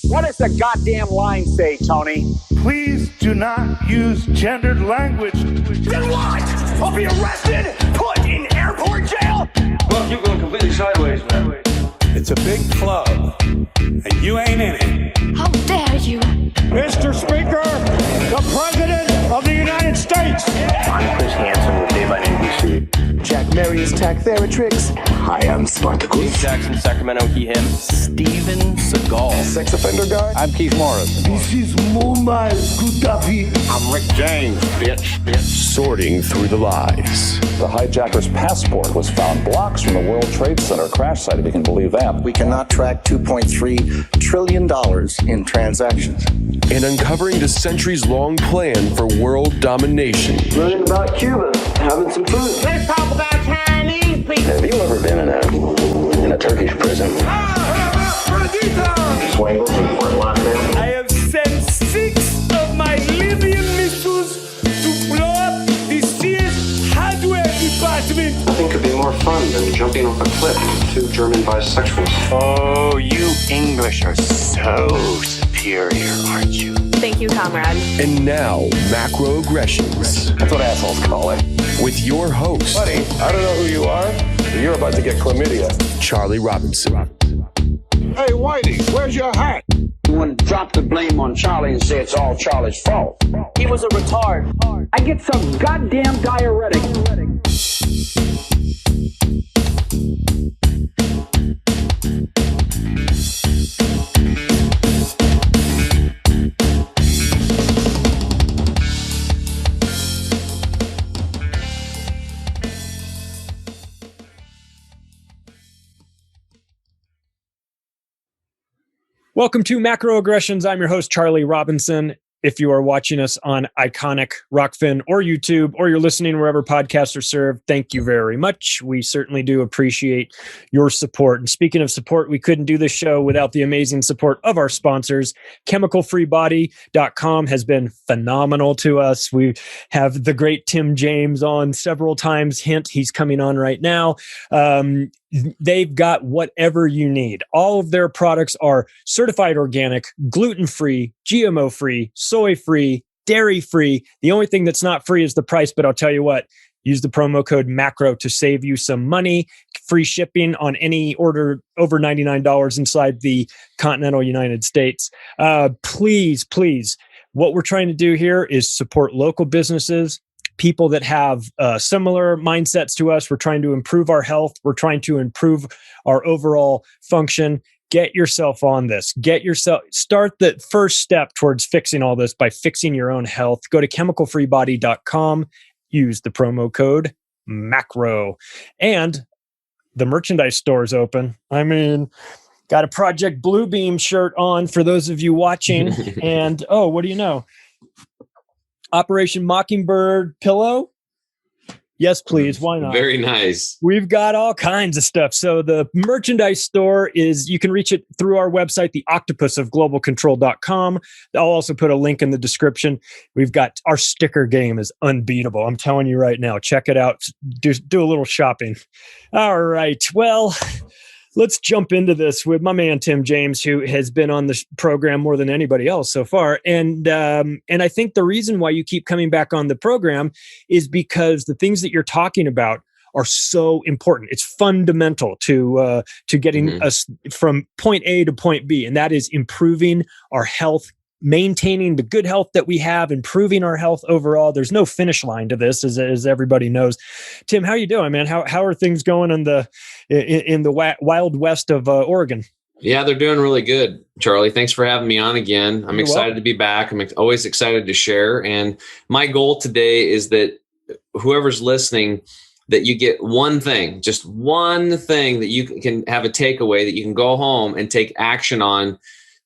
What does the goddamn line say, Tony? Please do not use gendered language. Then what? I'll be arrested, put in airport jail? Well, you're going completely sideways, man. It's a big club, and you ain't in it. How dare you? Mr. Speaker, the President of the United States. I'm Chris Hansen with Dave on NBC. Jack Marius Tack Theratrix. Hi, I'm Spartacus. Jackson, Sacramento, he, him. Steven Seagal. Sex offender guy. I'm Keith Morris. This is Mumbai Gutafi. I'm Rick James, bitch. Sorting through the lies. The hijacker's passport was found blocks from the World Trade Center crash site, if you can believe that. We cannot track $2.3 trillion in transactions. And uncovering the centuries-long plan for world domination. Learning about Cuba, having some food. Let's talk about Chinese people. Have you ever been in a Turkish prison? Swangles and Fort Lauderdale. I have sent 6 of my Libyan missiles to blow up the Sears hardware department. Nothing could be more fun than jumping off a cliff with 2 German bisexuals. Oh, you English are so superior, aren't you? Thank you, comrade. And now, Macroaggressions. That's what assholes call it. With your host, Buddy, I don't know who you are, but you're about to get chlamydia. Charlie Robinson. Hey, Whitey, where's your hat? You want to drop the blame on Charlie and say it's all Charlie's fault. He was a retard. I get some goddamn diuretic. Welcome to Macroaggressions. I'm your host, Charlie Robinson. If you are watching us on Iconic, Rockfin, or YouTube, or you're listening wherever podcasts are served, thank you very much. We certainly do appreciate your support. And speaking of support, we couldn't do this show without the amazing support of our sponsors. ChemicalFreeBody.com has been phenomenal to us. We have the great Tim James on several times. Hint, he's coming on right now. They've got whatever you need. All of their products are certified organic, gluten-free, GMO-free, soy-free, dairy-free. The only thing that's not free is the price, but I'll tell you what, use the promo code MACRO to save you some money. Free shipping on any order over $99 inside the continental United States. Please, what we're trying to do here is support local businesses, people that have similar mindsets to us. We're trying to improve our health. We're trying to improve our overall function. Get yourself on this. Start the first step towards fixing all this by fixing your own health. Go to chemicalfreebody.com. Use the promo code MACRO. And the merchandise store is open. I mean, got a Project Bluebeam shirt on for those of you watching. And, oh, what do you know? Operation Mockingbird pillow? Yes, please. Why not? Very nice. We've got all kinds of stuff. So the merchandise store is, you can reach it through our website, the octopusofglobalcontrol.com. I'll also put a link in the description. We've got, our sticker game is unbeatable. I'm telling you right now, check it out. Do a little shopping. All right. Well, let's jump into this with my man, Tim James, who has been on the program more than anybody else so far. And I think the reason why you keep coming back on the program is because the things that you're talking about are so important. It's fundamental to getting us from point A to point B, and that is improving our health, maintaining the good health that we have, improving our health overall. There's no finish line to this, as everybody knows. Tim, how you doing, man? How are things going in the wild west of Oregon? Yeah, they're doing really good, Charlie. Thanks for having me on again. I'm excited to be back. I'm always excited to share. And my goal today is that whoever's listening, that you get one thing, just one thing that you can have a takeaway that you can go home and take action on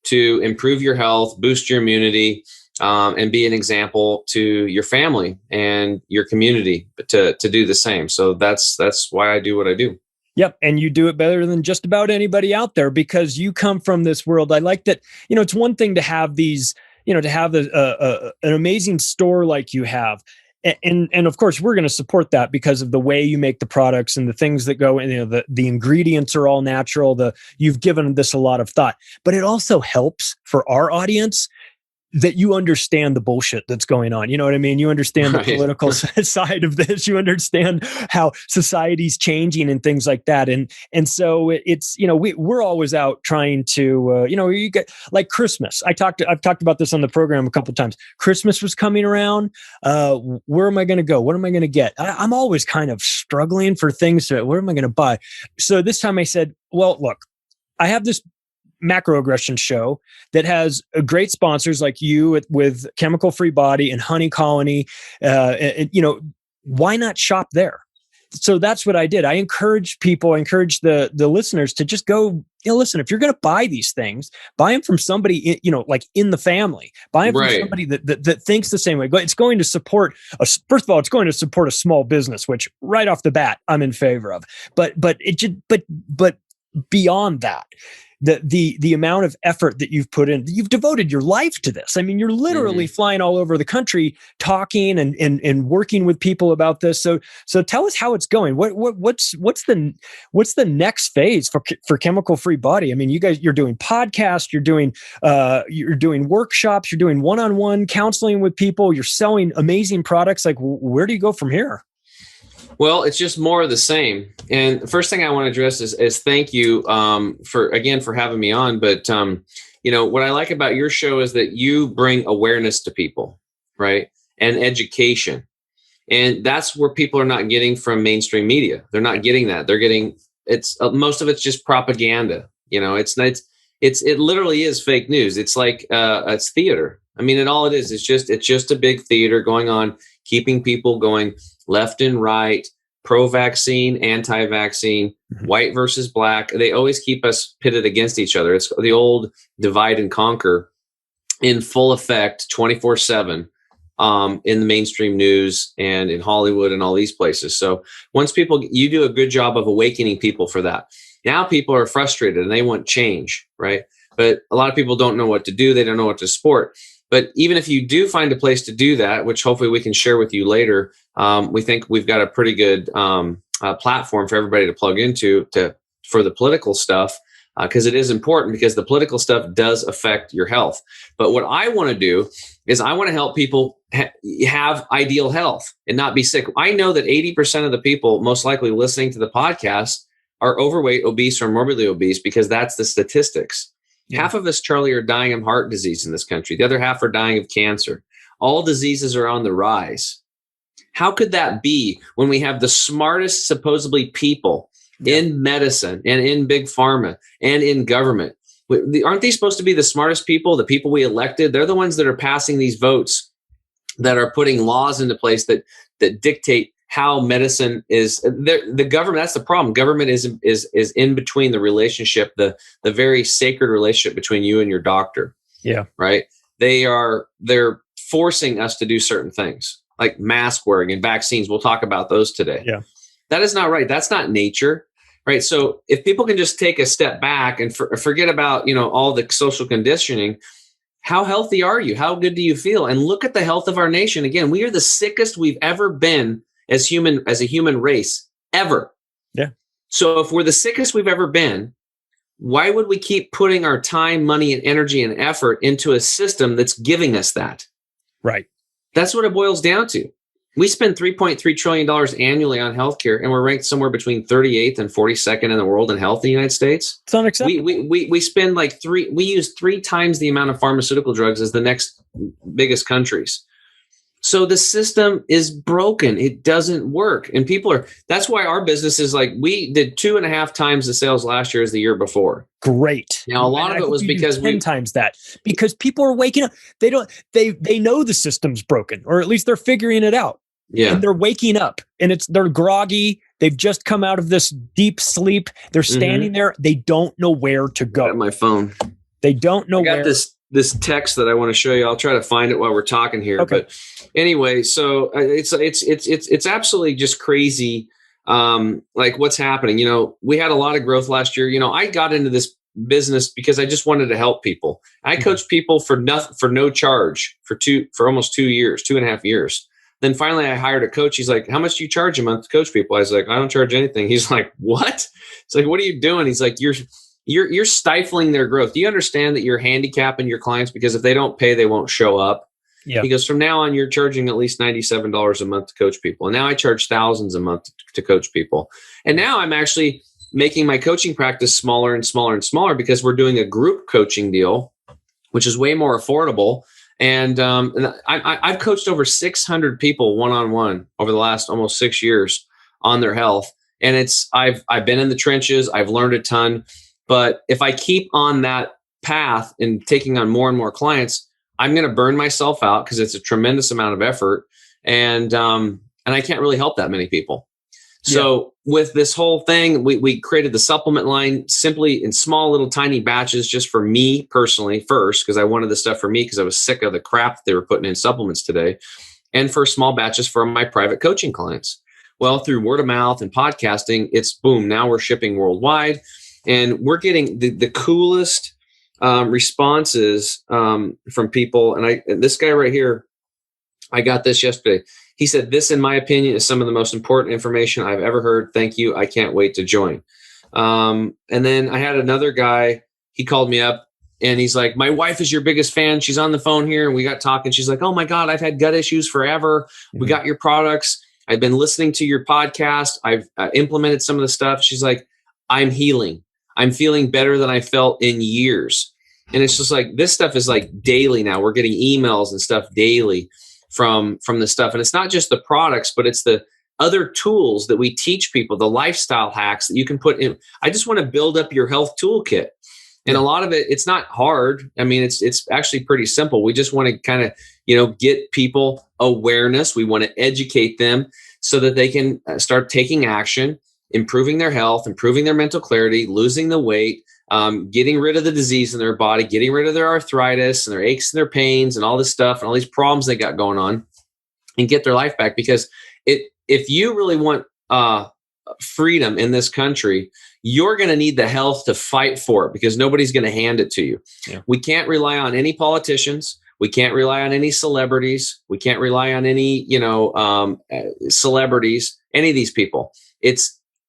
to improve your health, boost your immunity, and be an example to your family and your community to do the same. So that's why I do what I do. Yep. And you do it better than just about anybody out there because you come from this world. I like that, it's one thing to have these, to have an amazing store like you have. And of course we're going to support that because of the way you make the products and the things that go in. You know, the ingredients are all natural. You've given this a lot of thought, but it also helps for our audience that you understand the bullshit that's going on. You know what I mean? You understand the political side of this. You understand how society's changing and things like that. And so it's, you know, we're always out trying to, you know, you get like Christmas. I've talked about this on the program a couple of times. Christmas was coming around. Where am I going to go? What am I going to get? I'm always kind of struggling for things. Where am I going to buy? So this time I said, well, look, I have this Macroaggressions show that has great sponsors like you with Chemical Free Body and Honey Colony. You know, why not shop there? So that's what I did. I encourage the listeners to just go, you know, listen, if you're going to buy these things, buy them from somebody, you know, like in the family, buy them from somebody that thinks the same way. But it's going to support first of all, it's going to support a small business, which right off the bat, I'm in favor of. But beyond that, the amount of effort that you've put in, you've devoted your life to this. I mean, you're literally flying all over the country talking and working with people about this. So tell us how it's going. What's the next phase for Chemical Free Body? I mean, you're doing podcasts, you're doing workshops, you're doing one-on-one counseling with people, you're selling amazing products. Like, where do you go from here? Well, it's just more of the same. And the first thing I want to address is thank you for having me on. But, you know, what I like about your show is that you bring awareness to people, right? And education. And that's where people are not getting from mainstream media. They're not getting that. They're getting, most of it's just propaganda. You know, it literally is fake news. It's like, it's theater. I mean, and all it is, it's just a big theater going on, keeping people going left and right, pro-vaccine, anti-vaccine, white versus black. They always keep us pitted against each other. It's the old divide and conquer in full effect 24/7 in the mainstream news and in Hollywood and all these places. So once you do a good job of awakening people for that. Now people are frustrated and they want change, right? But a lot of people don't know what to do. They don't know what to support. But even if you do find a place to do that, which hopefully we can share with you later, we think we've got a pretty good platform for everybody to plug into for the political stuff, because it is important, because the political stuff does affect your health. But what I want to do is I want to help people have ideal health and not be sick. I know that 80% of the people most likely listening to the podcast are overweight, obese, or morbidly obese, because that's the statistics. Yeah. Half of us, Charlie, are dying of heart disease in this country. The other half are dying of cancer. All diseases are on the rise. How could that be when we have the smartest, supposedly, people in medicine and in big pharma and in government? Aren't these supposed to be the smartest people, the people we elected? They're the ones that are passing these votes, that are putting laws into place that dictate how medicine is. The government, that's the problem. Government is in between the relationship, the very sacred relationship between you and your doctor. Yeah. Right. They're forcing us to do certain things like mask wearing and vaccines. We'll talk about those today. Yeah. That is not right. That's not nature. Right. So if people can just take a step back and forget about, you know, all the social conditioning, how healthy are you? How good do you feel? And look at the health of our nation. Again, we are the sickest we've ever been as a human race ever. Yeah. So if we're the sickest we've ever been, why would we keep putting our time, money, and energy and effort into a system that's giving us that? Right. That's what it boils down to. We spend $3.3 trillion annually on healthcare, and we're ranked somewhere between 38th and 42nd in the world in health in the United States. It's unacceptable. We spend we use 3 times the amount of pharmaceutical drugs as the next biggest countries. So the system is broken. It doesn't work. And that's why our business is like, we did 2.5 times the sales last year as the year before. Great. Now, a lot of it was because 10 times that, because people are waking up. They know the system's broken, or at least they're figuring it out. Yeah. And they're waking up, and they're groggy. They've just come out of this deep sleep. They're standing there. They don't know where to go. I got my phone. They don't know where. This text that I want to show you. I'll try to find it while we're talking here. Okay. But anyway, so it's absolutely just crazy. Like what's happening. You know, we had a lot of growth last year. You know, I got into this business because I just wanted to help people. I coached people for no charge for almost 2 years, 2.5 years. Then finally I hired a coach. He's like, how much do you charge a month to coach people? I was like, I don't charge anything. He's like, what? It's like, what are you doing? He's like, you're stifling their growth. Do you understand that you're handicapping your clients? Because if they don't pay, they won't show up. Yeah. He goes, from now on, you're charging at least $97 a month to coach people. And now I charge thousands a month to coach people. And now I'm actually making my coaching practice smaller and smaller and smaller because we're doing a group coaching deal, which is way more affordable. And I've coached over 600 people one-on-one over the last almost 6 years on their health. And I've been in the trenches. I've learned a ton. But if I keep on that path and taking on more and more clients, I'm going to burn myself out because it's a tremendous amount of effort. And I can't really help that many people. So with this whole thing, we created the supplement line simply in small little tiny batches just for me personally first, because I wanted the stuff for me because I was sick of the crap that they were putting in supplements today, and for small batches for my private coaching clients. Well, through word of mouth and podcasting, it's boom. Now we're shipping worldwide, and we're getting the coolest responses from people. And this guy right here, I got this yesterday. He said, this, in my opinion, is some of the most important information I've ever heard. Thank you. I can't wait to join. And then I had another guy, he called me up and he's like, my wife is your biggest fan. She's on the phone here. And we got talking. She's like, oh my God, I've had gut issues forever. We got your products. I've been listening to your podcast. I've implemented some of the stuff. She's like, I'm healing. I'm feeling better than I felt in years. And it's just like, this stuff is like daily now. We're getting emails and stuff daily from this stuff. And it's not just the products, but it's the other tools that we teach people, the lifestyle hacks that you can put in. I just want to build up your health toolkit. And a lot of it, it's not hard. I mean, it's actually pretty simple. We just want to kind of, get people awareness. We want to educate them so that they can start taking action, improving their health, improving their mental clarity, losing the weight, getting rid of the disease in their body, getting rid of their arthritis and their aches and their pains and all this stuff and all these problems they got going on, and get their life back. Because if you really want freedom in this country, you're going to need the health to fight for it, because nobody's going to hand it to you. Yeah. We can't rely on any politicians. We can't rely on any celebrities. We can't rely on any, celebrities, any of these people.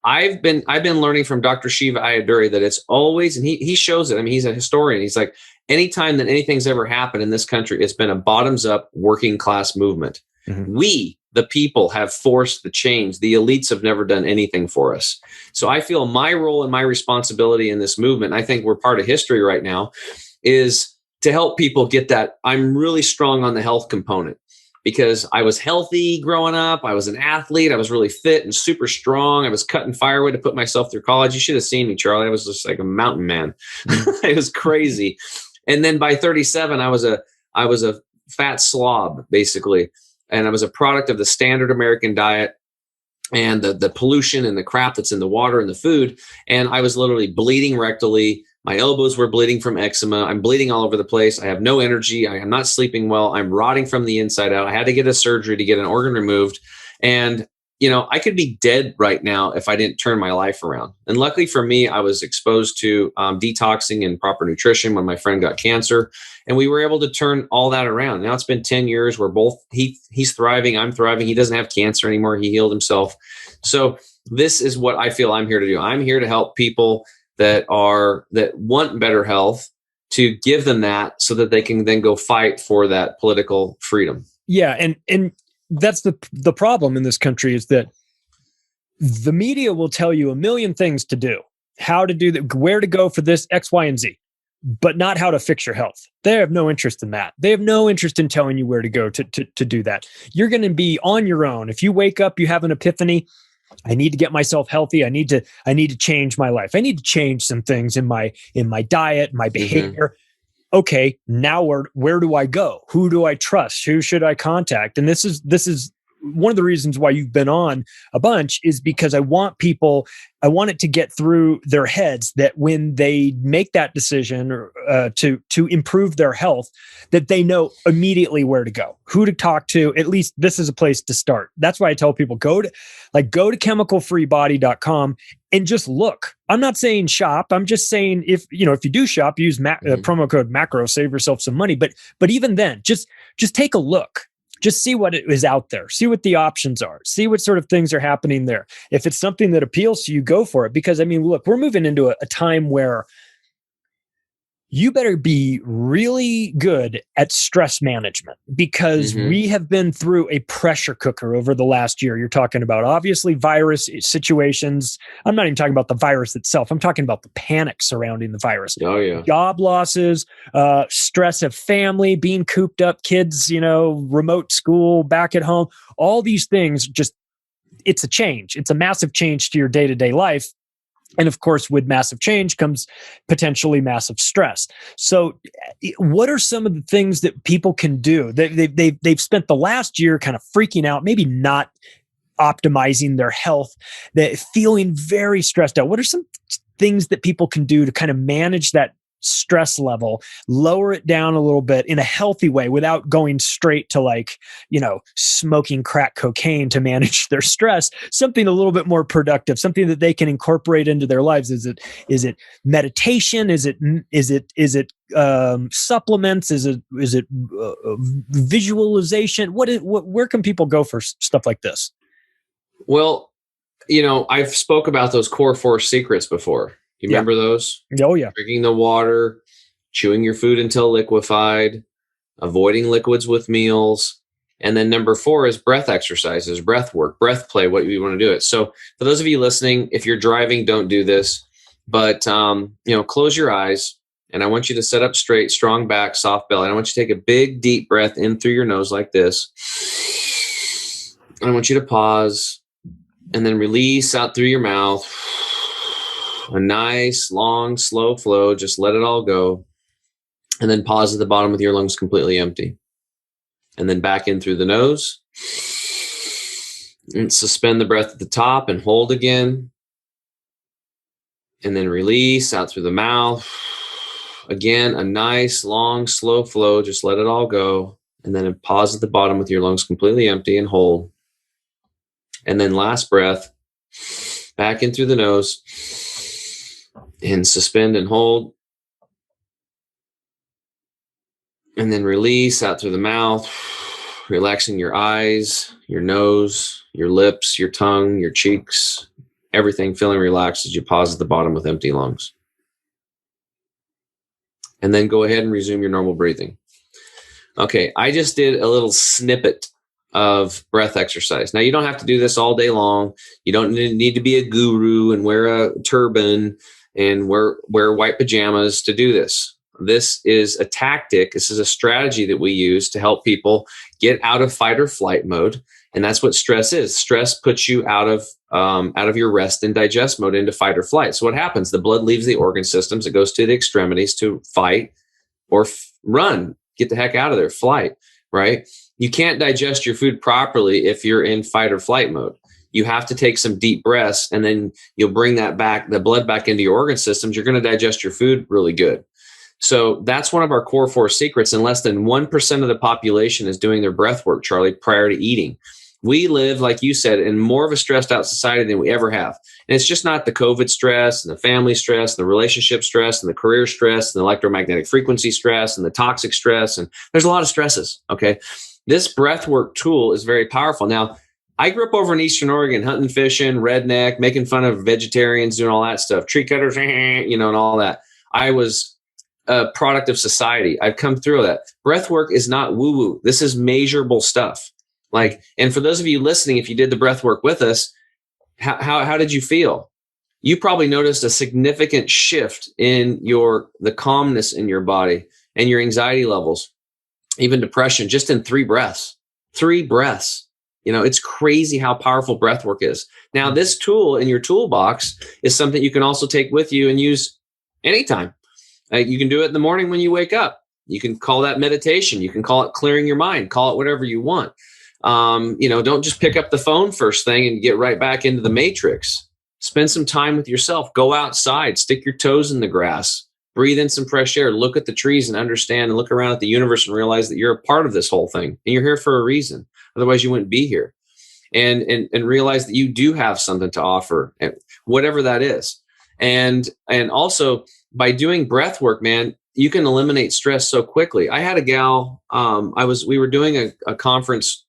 I've been learning from Dr. Shiva Ayyadurai that it's always, and he shows it. I mean, he's a historian. He's like, anytime that anything's ever happened in this country, it's been a bottoms up working class movement. Mm-hmm. We, the people, have forced the change. The elites have never done anything for us. So I feel my role and my responsibility in this movement, I think we're part of history right now, is to help people get that. I'm really strong on the health component, because I was healthy growing up. I was an athlete. I was really fit and super strong. I was cutting firewood to put myself through college. You should have seen me, Charlie. I was just like a mountain man. It was crazy. And then by 37, I was a fat slob, basically. And I was a product of the standard American diet and the pollution and the crap that's in the water and the food. And I was literally bleeding rectally. My elbows were bleeding from eczema. I'm bleeding all over the place. I have no energy. I am not sleeping well. I'm rotting from the inside out. I had to get a surgery to get an organ removed. And, I could be dead right now if I didn't turn my life around. And luckily for me, I was exposed to detoxing and proper nutrition when my friend got cancer. And we were able to turn all that around. Now it's been 10 years. We're both, he's thriving. I'm thriving. He doesn't have cancer anymore. He healed himself. So this is what I feel I'm here to do. I'm here to help people that want better health, to give them that so that they can then go fight for that political freedom. Yeah. And that's the problem in this country, is that the media will tell you a million things to do, how to do that, where to go for this, X, Y, and Z, but not how to fix your health. They have no interest in that. They have no interest in telling you where to go to do that. You're going to be on your own. If you wake up, you have an epiphany, I need to get myself healthy. I need to change my life. I need to change some things in my diet, my behavior. Mm-hmm. Okay, now where do I go? Who do I trust? Who should I contact? And this is one of the reasons why you've been on a bunch, is because I want it to get through their heads that when they make that decision to improve their health, that they know immediately where to go, who to talk to. At least this is a place to start. That's why I tell people, go to chemicalfreebody.com and just look. I'm not saying shop. I'm just saying if you do shop, use promo code macro, save yourself some money. But even then, just take a look. just see what is out there, see what the options are, see what sort of things are happening there. If it's something that appeals to you, go for it. Because I mean, look, we're moving into a time where you better be really good at stress management, because we have been through a pressure cooker over the last year. You're talking about obviously virus situations. I'm not even talking about the virus itself. I'm talking about the panic surrounding the virus. Oh yeah. Job losses, stress of family, being cooped up, kids, remote school, back at home, all these things. Just, it's a change. It's a massive change to your day-to-day life. And of course, with massive change comes potentially massive stress. So what are some of the things that people can do? They've spent the last year kind of freaking out, maybe not optimizing their health, they're feeling very stressed out. What are some things that people can do to kind of manage that stress level, lower it down a little bit in a healthy way without going straight to smoking crack cocaine to manage their stress? Something a little bit more productive, something that they can incorporate into their lives. Is it meditation? Is it supplements? Is it visualization? Where can people go for stuff like this? Well, I've spoke about those core 4 secrets before. You remember those? Oh, yeah. Drinking the water, chewing your food until liquefied, avoiding liquids with meals. And then number 4 is breath exercises, breath work, breath play, what you want to do it. So for those of you listening, if you're driving, don't do this. But, close your eyes. And I want you to sit up straight, strong back, soft belly. And I want you to take a big, deep breath in through your nose like this. And I want you to pause and then release out through your mouth. A nice, long, slow flow. Just let it all go. And then pause at the bottom with your lungs completely empty. And then back in through the nose. And suspend the breath at the top and hold again. And then release out through the mouth. Again, a nice, long, slow flow. Just let it all go. And then pause at the bottom with your lungs completely empty and hold. And then last breath. Back in through the nose. And suspend and hold. And then release out through the mouth, relaxing your eyes, your nose, your lips, your tongue, your cheeks, everything feeling relaxed as you pause at the bottom with empty lungs. And then go ahead and resume your normal breathing. Okay, I just did a little snippet of breath exercise. Now, you don't have to do this all day long. You don't need to be a guru and wear a turban and wear white pajamas to do this. This is a tactic. This is a strategy that we use to help people get out of fight or flight mode. And that's what stress is. Stress puts you out of your rest and digest mode into fight or flight. So what happens? The blood leaves the organ systems. It goes to the extremities to fight or run, get the heck out of there, flight, right? You can't digest your food properly if you're in fight or flight mode. You have to take some deep breaths, and then you'll bring the blood back into your organ systems. You're going to digest your food really good. So that's one of our core 4 secrets. And less than 1% of the population is doing their breath work, Charlie, prior to eating. We live, like you said, in more of a stressed out society than we ever have. And it's just not the COVID stress and the family stress and the relationship stress and the career stress and the electromagnetic frequency stress and the toxic stress. And there's a lot of stresses. Okay. This breath work tool is very powerful. Now, I grew up over in Eastern Oregon, hunting, fishing, redneck, making fun of vegetarians, doing all that stuff, tree cutters, and all that. I was a product of society. I've come through that. Breath work is not woo-woo. This is measurable stuff. And for those of you listening, if you did the breath work with us, how did you feel? You probably noticed a significant shift in the calmness in your body and your anxiety levels, even depression, just in 3 breaths. 3 breaths. It's crazy how powerful breath work is. Now, this tool in your toolbox is something you can also take with you and use anytime. You can do it in the morning when you wake up. You can call that meditation. You can call it clearing your mind. Call it whatever you want. Don't just pick up the phone first thing and get right back into the matrix. Spend some time with yourself. Go outside. Stick your toes in the grass. Breathe in some fresh air. Look at the trees and understand and look around at the universe and realize that you're a part of this whole thing. And you're here for a reason. Otherwise, you wouldn't be here. And realize that you do have something to offer, whatever that is. And also, by doing breath work, man, you can eliminate stress so quickly. I had a gal, we were doing a conference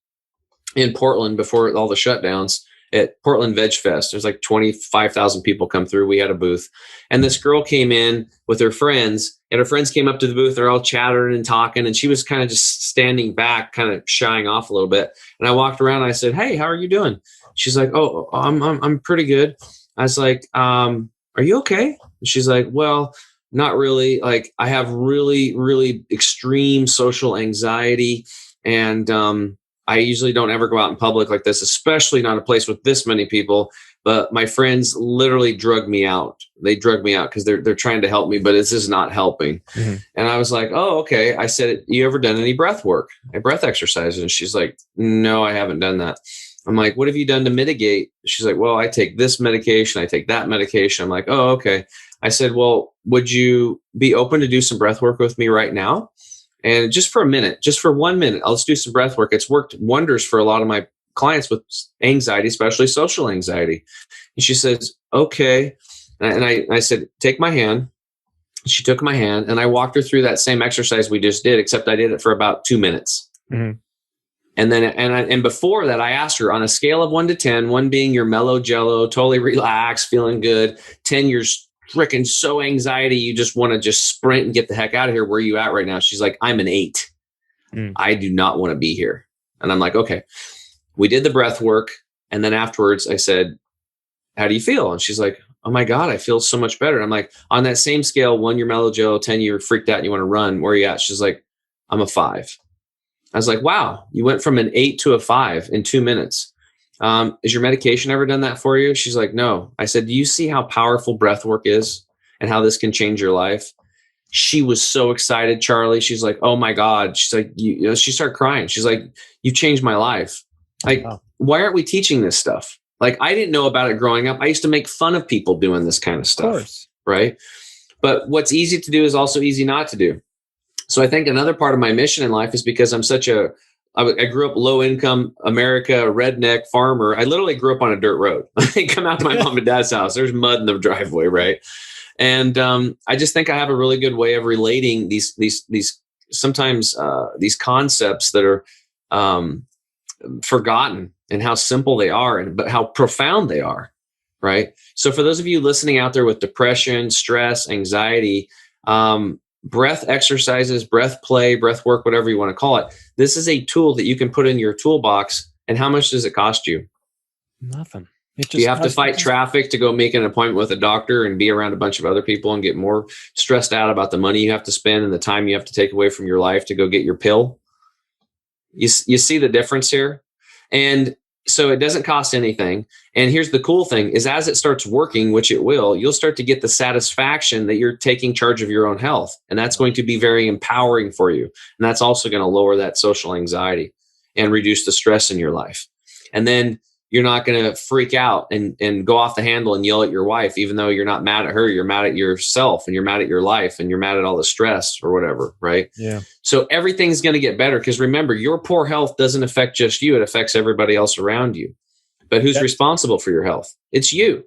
in Portland before all the shutdowns at Portland Veg Fest. There's like 25,000 people come through. We had a booth, and this girl came in with her friends, and her friends came up to the booth. They're all chattering and talking, and she was kind of just standing back, kind of shying off a little bit. And I walked around and I said, "Hey, how are you doing?" She's like, "Oh, I'm pretty good." I was like, "Are you okay?" And she's like, "Well, not really. Like, I have really, really extreme social anxiety, and I usually don't ever go out in public like this, especially not a place with this many people. But my friends literally drug me out. They drug me out because they're trying to help me, but this is not helping." Mm-hmm. And I was like, "Oh, okay." I said, "You ever done any breath work, breath exercises?" And she's like, "No, I haven't done that." I'm like, "What have you done to mitigate?" She's like, "Well, I take this medication. I take that medication." I'm like, "Oh, okay." I said, "Well, would you be open to do some breath work with me right now? And just for a minute, just for 1 minute, let's do some breath work." It's worked wonders for a lot of my clients with anxiety, especially social anxiety. And she says, "Okay." And I said, "Take my hand." She took my hand, and I walked her through that same exercise we just did, except I did it for about 2 minutes. Mm-hmm. And then, and before that, I asked her on a scale of 1 to 10, 1 being you're mellow jello, totally relaxed, feeling good. 10, you're freaking so anxiety, you just want to just sprint and get the heck out of here. Where are you at right now? She's like, "I'm an 8. I do not want to be here." And I'm like, "Okay." We did the breath work. And then afterwards I said, "How do you feel?" And she's like, "Oh my God, I feel so much better." I'm like, on that same scale, 1, you're mellow jello, 10, you're freaked out and you want to run. Where are you at? She's like, "I'm a 5. I was like, "Wow, you went from an 8 to a 5 in 2 minutes. Is your medication ever done that for you?" She's like, "No." I said, "Do you see how powerful breath work is and how this can change your life?" She was so excited, Charlie. She's like, "Oh my God." She's like, you know, she started crying. She's like, "You changed my life." Like, wow. Why aren't we teaching this stuff? Like, I didn't know about it growing up. I used to make fun of people doing this kind of stuff. Of course. Right? But what's easy to do is also easy not to do. So I think another part of my mission in life is because I'm I grew up low income America, redneck farmer. I literally grew up on a dirt road. I come out to my mom and dad's house. There's mud in the driveway, right? And I just think I have a really good way of relating these sometimes these concepts that are forgotten, and how simple they are, but how profound they are, right? So for those of you listening out there with depression, stress, anxiety, breath exercises, breath play, breath work, whatever you want to call it, this is a tool that you can put in your toolbox. And how much does it cost you? Nothing. Do you have to fight traffic to go make an appointment with a doctor and be around a bunch of other people and get more stressed out about the money you have to spend and the time you have to take away from your life to go get your pill? You see the difference here? And so it doesn't cost anything. And here's the cool thing is, as it starts working, which it will, you'll start to get the satisfaction that you're taking charge of your own health. And that's going to be very empowering for you. And that's also going to lower that social anxiety and reduce the stress in your life. And then you're not going to freak out and go off the handle and yell at your wife, even though you're not mad at her. You're mad at yourself, and you're mad at your life, and you're mad at all the stress or whatever, right? Yeah. So everything's going to get better, because remember, your poor health doesn't affect just you. It affects everybody else around you. But who's responsible for your health? It's you.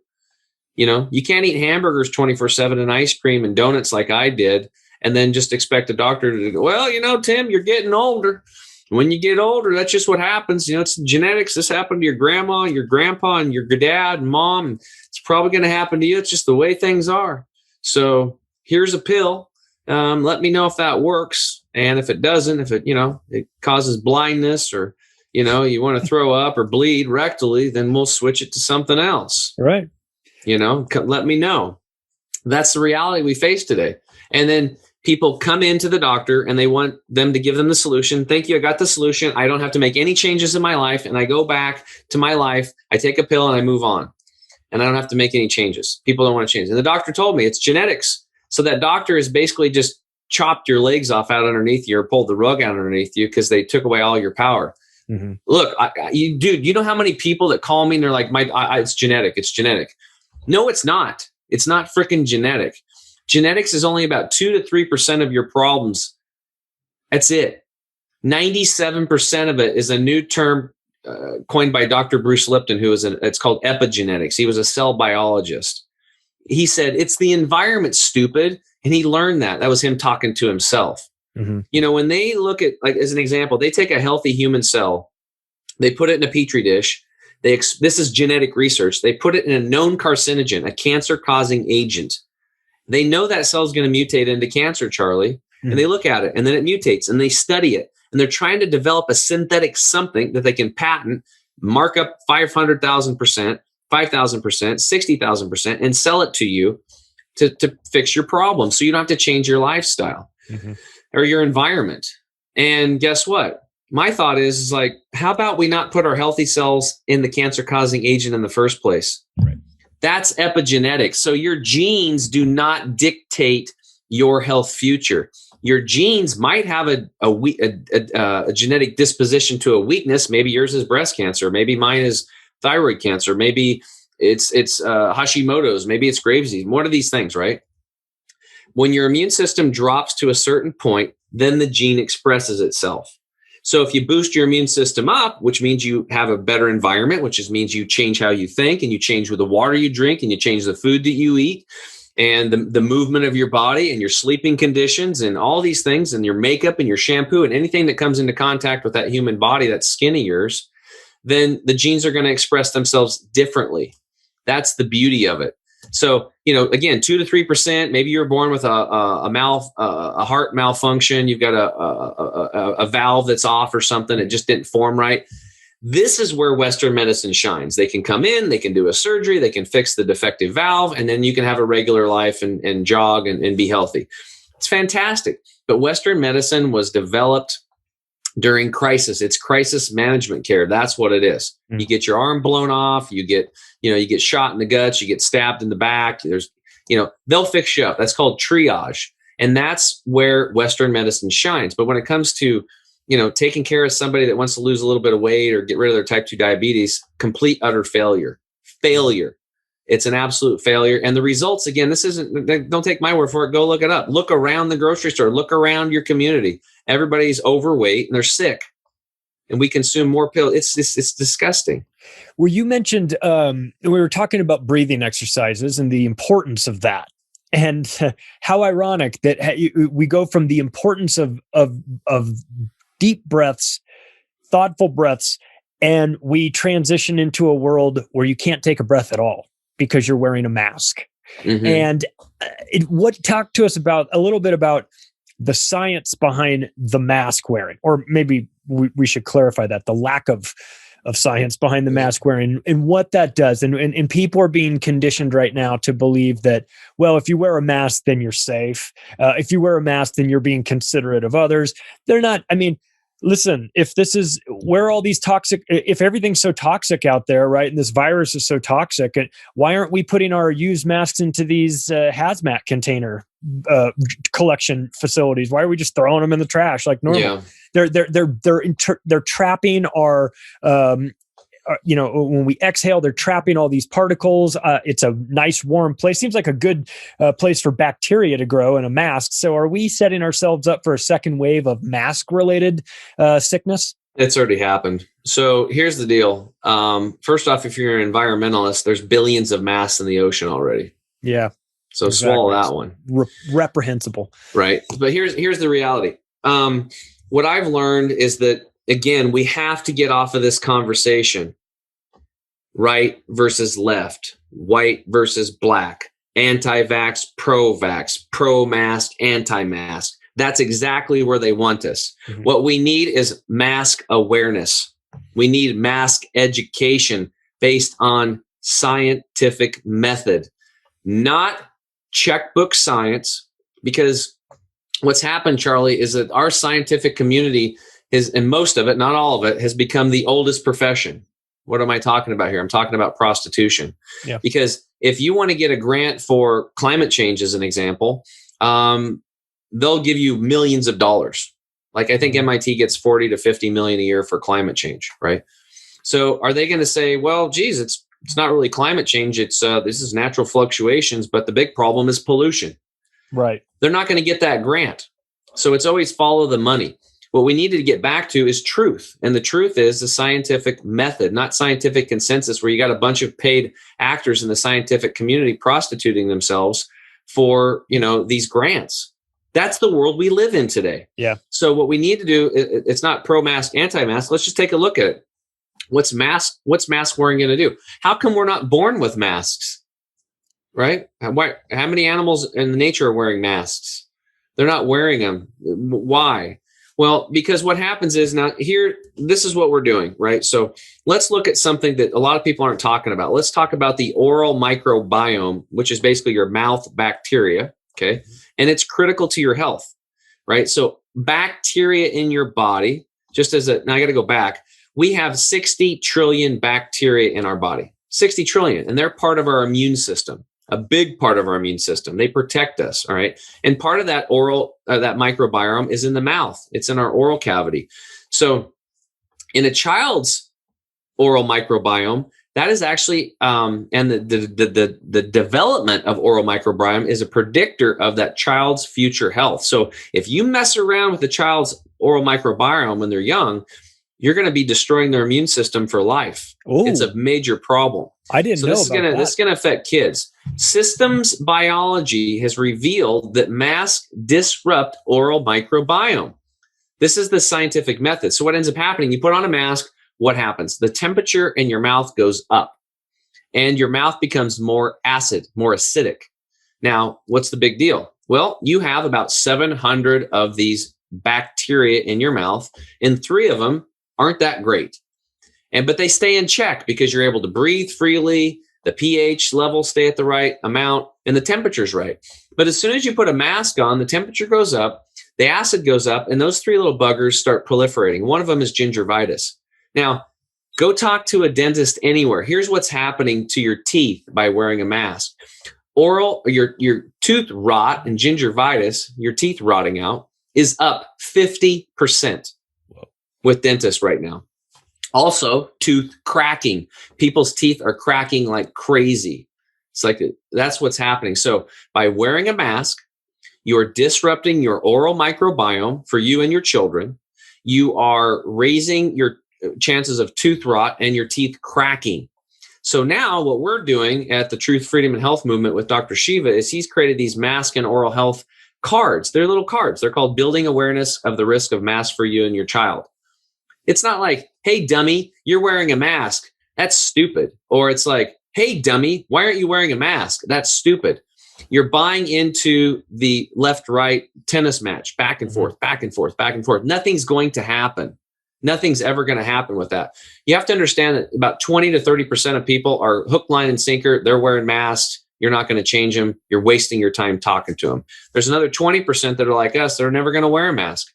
You know, you can't eat hamburgers 24/7 and ice cream and donuts like I did, and then just expect a doctor to go, "Well, you know, Tim, you're getting older. When you get older, that's just what happens. You know, it's genetics. This happened to your grandma, your grandpa, and your dad and mom. It's probably going to happen to you. It's just the way things are. So here's a pill. Let me know if that works. And if it doesn't, if it, you know, it causes blindness, or, you know, you want to throw up or bleed rectally, then we'll switch it to something else." Right. You know, let me know. That's the reality we face today. And then people come into the doctor and they want them to give them the solution. "Thank you, I got the solution. I don't have to make any changes in my life." And I go back to my life. I take a pill and I move on. And I don't have to make any changes. People don't want to change. And the doctor told me it's genetics. So that doctor has basically just chopped your legs off out underneath you, or pulled the rug out underneath you, because they took away all your power. Mm-hmm. Look, dude, you know how many people that call me and they're like, it's genetic. It's genetic. No, it's not. It's not freaking genetic. Genetics is only about 2 to 3% of your problems. That's it. 97% of it is a new term coined by Dr. Bruce Lipton, it's called epigenetics. He was a cell biologist. He said, "It's the environment, stupid. And he learned that. That was him talking to himself. You know, when they look at, like, as an example, they take a healthy human cell, they put it in a petri dish. This is genetic research. They put it in a known carcinogen, a cancer-causing agent. They know that cell is going to mutate into cancer, Charlie, and they look at it, and then it mutates, and they study it, and they're trying to develop a synthetic something that they can patent, mark up 500,000%, 5,000%, 60,000%, and sell it to you to fix your problem, so you don't have to change your lifestyle or your environment. And guess what? My thought is like, how about we not put our healthy cells in the cancer-causing agent in the first place? Right. That's epigenetics. So your genes do not dictate your health future. Your genes might have a genetic disposition to a weakness. Maybe yours is breast cancer. Maybe mine is thyroid cancer. Maybe it's Hashimoto's. Maybe it's Graves' disease. One of these things, right? When your immune system drops to a certain point, then the gene expresses itself. So if you boost your immune system up, which means you have a better environment, which means you change how you think, and you change with the water you drink, and you change the food that you eat, and the movement of your body, and your sleeping conditions, and all these things, and your makeup and your shampoo, and anything that comes into contact with that human body, that skin of yours, then the genes are going to express themselves differently. That's the beauty of it. So, you know, again, 2 to 3%. Maybe you're born with a heart malfunction. You've got a valve that's off or something. It just didn't form right. This is where Western medicine shines. They can come in, they can do a surgery, they can fix the defective valve, and then you can have a regular life and jog and be healthy. It's fantastic. But Western medicine was developed during crisis. It's crisis management care. That's what it is. You get your arm blown off, you get shot in the guts, you get stabbed in the back. They'll fix you up. That's called triage. And that's where Western medicine shines. But when it comes to, taking care of somebody that wants to lose a little bit of weight or get rid of their type 2 diabetes, complete, utter failure. It's an absolute failure. And the results, again, don't take my word for it. Go look it up. Look around the grocery store. Look around your community. Everybody's overweight and they're sick. And we consume more pills. It's disgusting. Well, you mentioned, we were talking about breathing exercises and the importance of that. And how ironic that we go from the importance of deep breaths, thoughtful breaths, and we transition into a world where you can't take a breath at all because you're wearing a mask. And talk to us a little bit about the science behind the mask wearing, or maybe we should clarify that, the lack of science behind the mask wearing and what that does. And people are being conditioned right now to believe that, well, if you wear a mask, then you're safe. If you wear a mask, then you're being considerate of others. They're not. I mean, listen, if this is where all these if everything's so toxic out there, right, and this virus is so toxic, why aren't we putting our used masks into these hazmat container collection facilities? Why are we just throwing them in the trash like normal? Yeah. They're trapping our when we exhale, they're trapping all these particles. It's a nice warm place. Seems like a good place for bacteria to grow in a mask. So are we setting ourselves up for a second wave of mask related sickness? It's already happened. So here's the deal. First off, if you're an environmentalist, there's billions of masks in the ocean already. Yeah. So swallow that one. Reprehensible. Right. But here's the reality. What I've learned is that, again, we have to get off of this conversation. Right versus left, white versus black, anti-vax, pro-vax, pro-mask, anti-mask. That's exactly where they want us. What we need is mask awareness. We need mask education based on scientific method, not checkbook science, because what's happened, Charlie, is that our scientific community and most of it, not all of it, has become the oldest profession. What am I talking about here? I'm talking about prostitution. Yeah. Because if you want to get a grant for climate change, as an example, they'll give you millions of dollars. Like I think MIT gets 40 to 50 million a year for climate change, right? So are they going to say, well, geez, it's not really climate change. This is natural fluctuations, but the big problem is pollution. Right. They're not going to get that grant. So it's always follow the money. What we needed to get back to is truth. And the truth is the scientific method, not scientific consensus, where you got a bunch of paid actors in the scientific community prostituting themselves for, these grants. That's the world we live in today. Yeah. So what we need to do, it's not pro-mask, anti-mask. Let's just take a look at it. What's mask wearing going to do? How come we're not born with masks? Right? How many animals in nature are wearing masks? They're not wearing them. Why? Well, because what happens is now here, this is what we're doing, right? So let's look at something that a lot of people aren't talking about. Let's talk about the oral microbiome, which is basically your mouth bacteria. Okay. And it's critical to your health, right? So bacteria in your body, now I got to go back. We have 60 trillion bacteria in our body, 60 trillion, and they're part of our immune system, a big part of our immune system. They protect us, all right? And part of that that microbiome is in the mouth. It's in our oral cavity. So in a child's oral microbiome, that is actually, and the development of oral microbiome is a predictor of that child's future health. So if you mess around with the child's oral microbiome when they're young, you're going to be destroying their immune system for life. Ooh. It's a major problem. I didn't know about that. This is going to affect kids. Systems biology has revealed that masks disrupt oral microbiome. This is the scientific method. So what ends up happening, you put on a mask, what happens? The temperature in your mouth goes up and your mouth becomes more acid, more acidic. Now, what's the big deal? Well, you have about 700 of these bacteria in your mouth, and 3 of them aren't that great. But they stay in check because you're able to breathe freely, the pH levels stay at the right amount, and the temperature's right. But as soon as you put a mask on, the temperature goes up, the acid goes up, and those 3 little buggers start proliferating. One of them is gingivitis. Now, go talk to a dentist anywhere. Here's what's happening to your teeth by wearing a mask. Your tooth rot and gingivitis, your teeth rotting out, is up 50% with dentists right now. Also, tooth cracking. People's teeth are cracking like crazy. It's like that's what's happening. So by wearing a mask, you're disrupting your oral microbiome for you and your children. You are raising your chances of tooth rot and your teeth cracking. So now what we're doing at the Truth, Freedom, and Health Movement with Dr. Shiva is he's created these mask and oral health cards. They're little cards. They're called Building Awareness of the Risk of Masks for You and Your Child. It's not like, hey, dummy, you're wearing a mask. That's stupid. Or it's like, hey, dummy, why aren't you wearing a mask? That's stupid. You're buying into the left-right tennis match, back and forth, back and forth, back and forth. Nothing's going to happen. Nothing's ever going to happen with that. You have to understand that about 20 to 30% of people are hook, line, and sinker. They're wearing masks. You're not going to change them. You're wasting your time talking to them. There's another 20% that are like us. They're never going to wear a mask.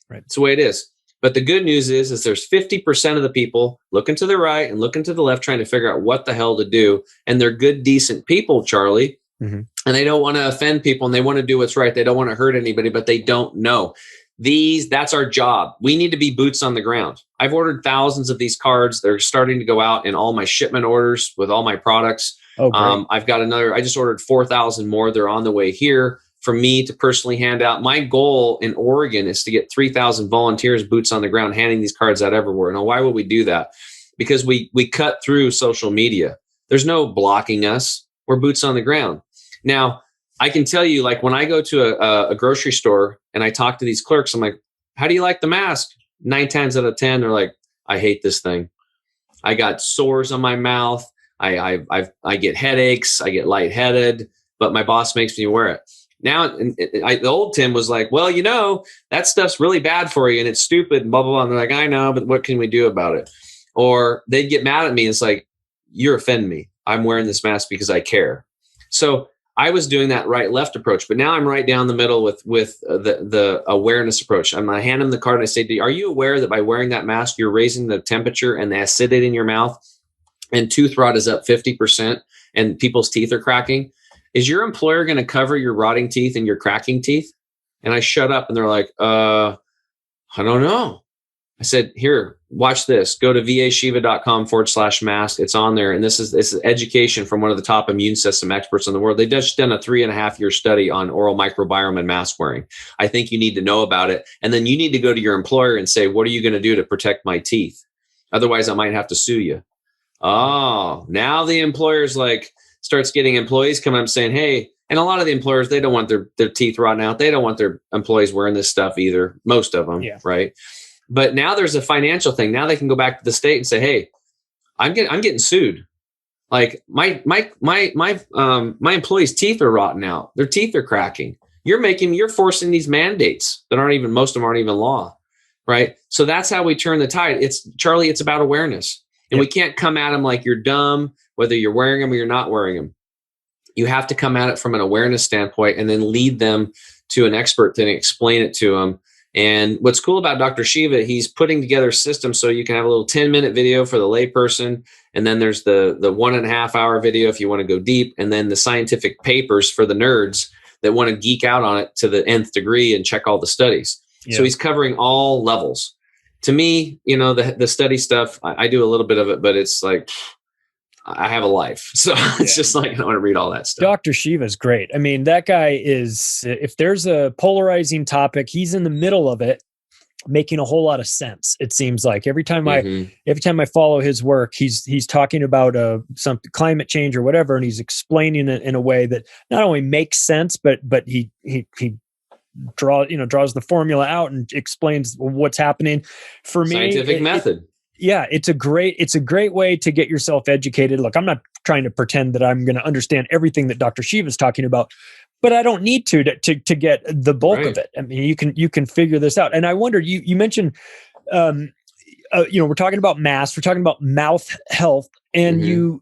Right. It's the way it is. But the good news is there's 50% of the people looking to the right and looking to the left, trying to figure out what the hell to do. And they're good, decent people, Charlie. Mm-hmm. And they don't want to offend people and they want to do what's right. They don't want to hurt anybody, but they don't know. That's our job. We need to be boots on the ground. I've ordered thousands of these cards. They're starting to go out in all my shipment orders with all my products. Oh, I've got I just ordered 4,000 more. They're on the way here for me to personally hand out. My goal in Oregon is to get 3,000 volunteers, boots on the ground, handing these cards out everywhere. Now, why would we do that? Because we cut through social media. There's no blocking us. We're boots on the ground. Now, I can tell you, like when I go to a grocery store and I talk to these clerks, I'm like, how do you like the mask? 9 times out of 10, they're like, I hate this thing. I got sores on my mouth. I get headaches. I get lightheaded, but my boss makes me wear it. Now, the old Tim was like, well, that stuff's really bad for you and it's stupid and blah, blah, blah. And they're like, I know, but what can we do about it? Or they'd get mad at me. It's like, you're offending me. I'm wearing this mask because I care. So I was doing that right-left approach, but now I'm right down the middle with the awareness approach. I hand them the card and I say, are you aware that by wearing that mask, you're raising the temperature and the acidity in your mouth and tooth rot is up 50% and people's teeth are cracking? Is your employer going to cover your rotting teeth and your cracking teeth? And I shut up and they're like, I don't know. I said, here, watch this. Go to vashiva.com/mask. It's on there. And this is education from one of the top immune system experts in the world. They just done a 3.5-year study on oral microbiome and mask wearing. I think you need to know about it. And then you need to go to your employer and say, what are you going to do to protect my teeth? Otherwise, I might have to sue you. Oh, now the employer's like, starts getting employees coming up saying, hey, And a lot of the employers, they don't want their teeth rotting out. They don't want their employees wearing this stuff either. Most of them, right? But now there's a financial thing. Now they can go back to the state and say, "Hey, I'm getting sued. Like my employees' teeth are rotting out. Their teeth are cracking. You're forcing these mandates that most of them aren't even law, right? So that's how we turn the tide. It's about awareness, and we can't come at them like you're dumb, whether you're wearing them or you're not wearing them. You have to come at it from an awareness standpoint, and then lead them to an expert to explain it to them. And what's cool about Dr. Shiva, he's putting together a system so you can have a little 10-minute video for the layperson. And then there's the 1.5 hour video if you want to go deep. And then the scientific papers for the nerds that want to geek out on it to the nth degree and check all the studies. Yeah. So he's covering all levels. To me, the study stuff, I do a little bit of it, but it's like, I have a life. So it's just like, I don't want to read all that stuff. Dr. Shiva's great. I mean, that guy is, if there's a polarizing topic, he's in the middle of it, making a whole lot of sense. It seems like every time I follow his work, he's talking about some climate change or whatever, and he's explaining it in a way that not only makes sense, but he draws the formula out and explains what's happening. For me, scientific method. Yeah, it's a great way to get yourself educated. Look, I'm not trying to pretend that I'm going to understand everything that Dr. Shiva is talking about, but I don't need to get the bulk of it. I mean, you can figure this out. And I wonder, you mentioned, we're talking about masks, we're talking about mouth health, and you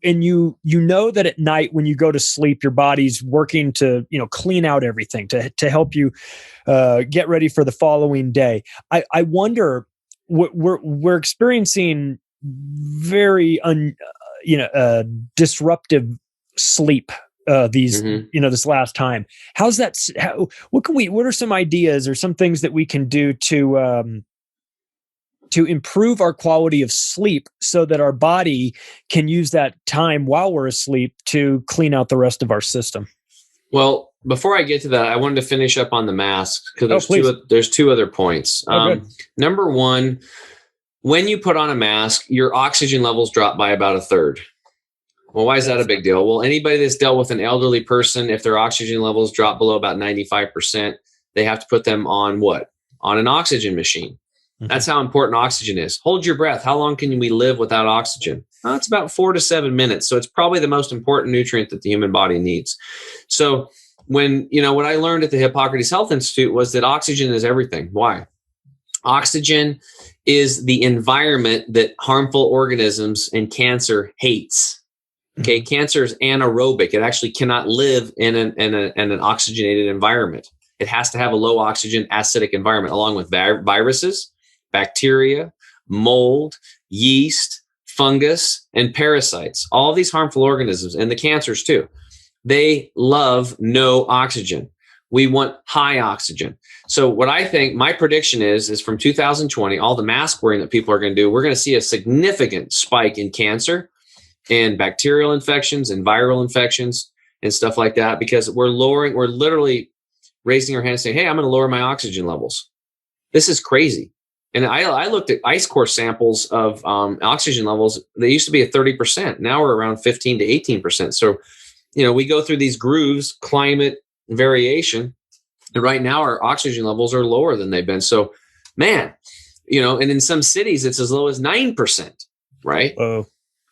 know that at night when you go to sleep, your body's working to clean out everything to help you get ready for the following day. I wonder. We're experiencing very disruptive sleep this last time. How's that? What are some ideas or some things that we can do to improve our quality of sleep so that our body can use that time while we're asleep to clean out the rest of our system? Well, before I get to that, I wanted to finish up on the masks because there's two other points. Number one, when you put on a mask, your oxygen levels drop by about a third. Well, why is that a big deal? Well, anybody that's dealt with an elderly person, if their oxygen levels drop below about 95%, they have to put them on what? On an oxygen machine. That's how important oxygen is. Hold your breath. How long can we live without oxygen? Well, it's about 4 to 7 minutes. So it's probably the most important nutrient that the human body needs. So what I learned at the Hippocrates Health Institute was that oxygen is everything. Why? Oxygen is the environment that harmful organisms and cancer hates. Okay, cancer is anaerobic. It actually cannot live in an oxygenated environment. It has to have a low oxygen, acidic environment, along with viruses, bacteria, mold, yeast, fungus, and parasites. All these harmful organisms, and the cancers too, they love no oxygen. We want high oxygen. So what I think, my prediction is from 2020, all the mask wearing that people are going to do, we're going to see a significant spike in cancer and bacterial infections and viral infections and stuff like that, because we're literally raising our hands saying, hey, I'm going to lower my oxygen levels. This is crazy. And I looked at ice core samples of oxygen levels. They used to be at 30%. Now we're around 15 to 18%. So, we go through these grooves, climate variation, and right now our oxygen levels are lower than they've been. So, man, and in some cities it's as low as 9%, right?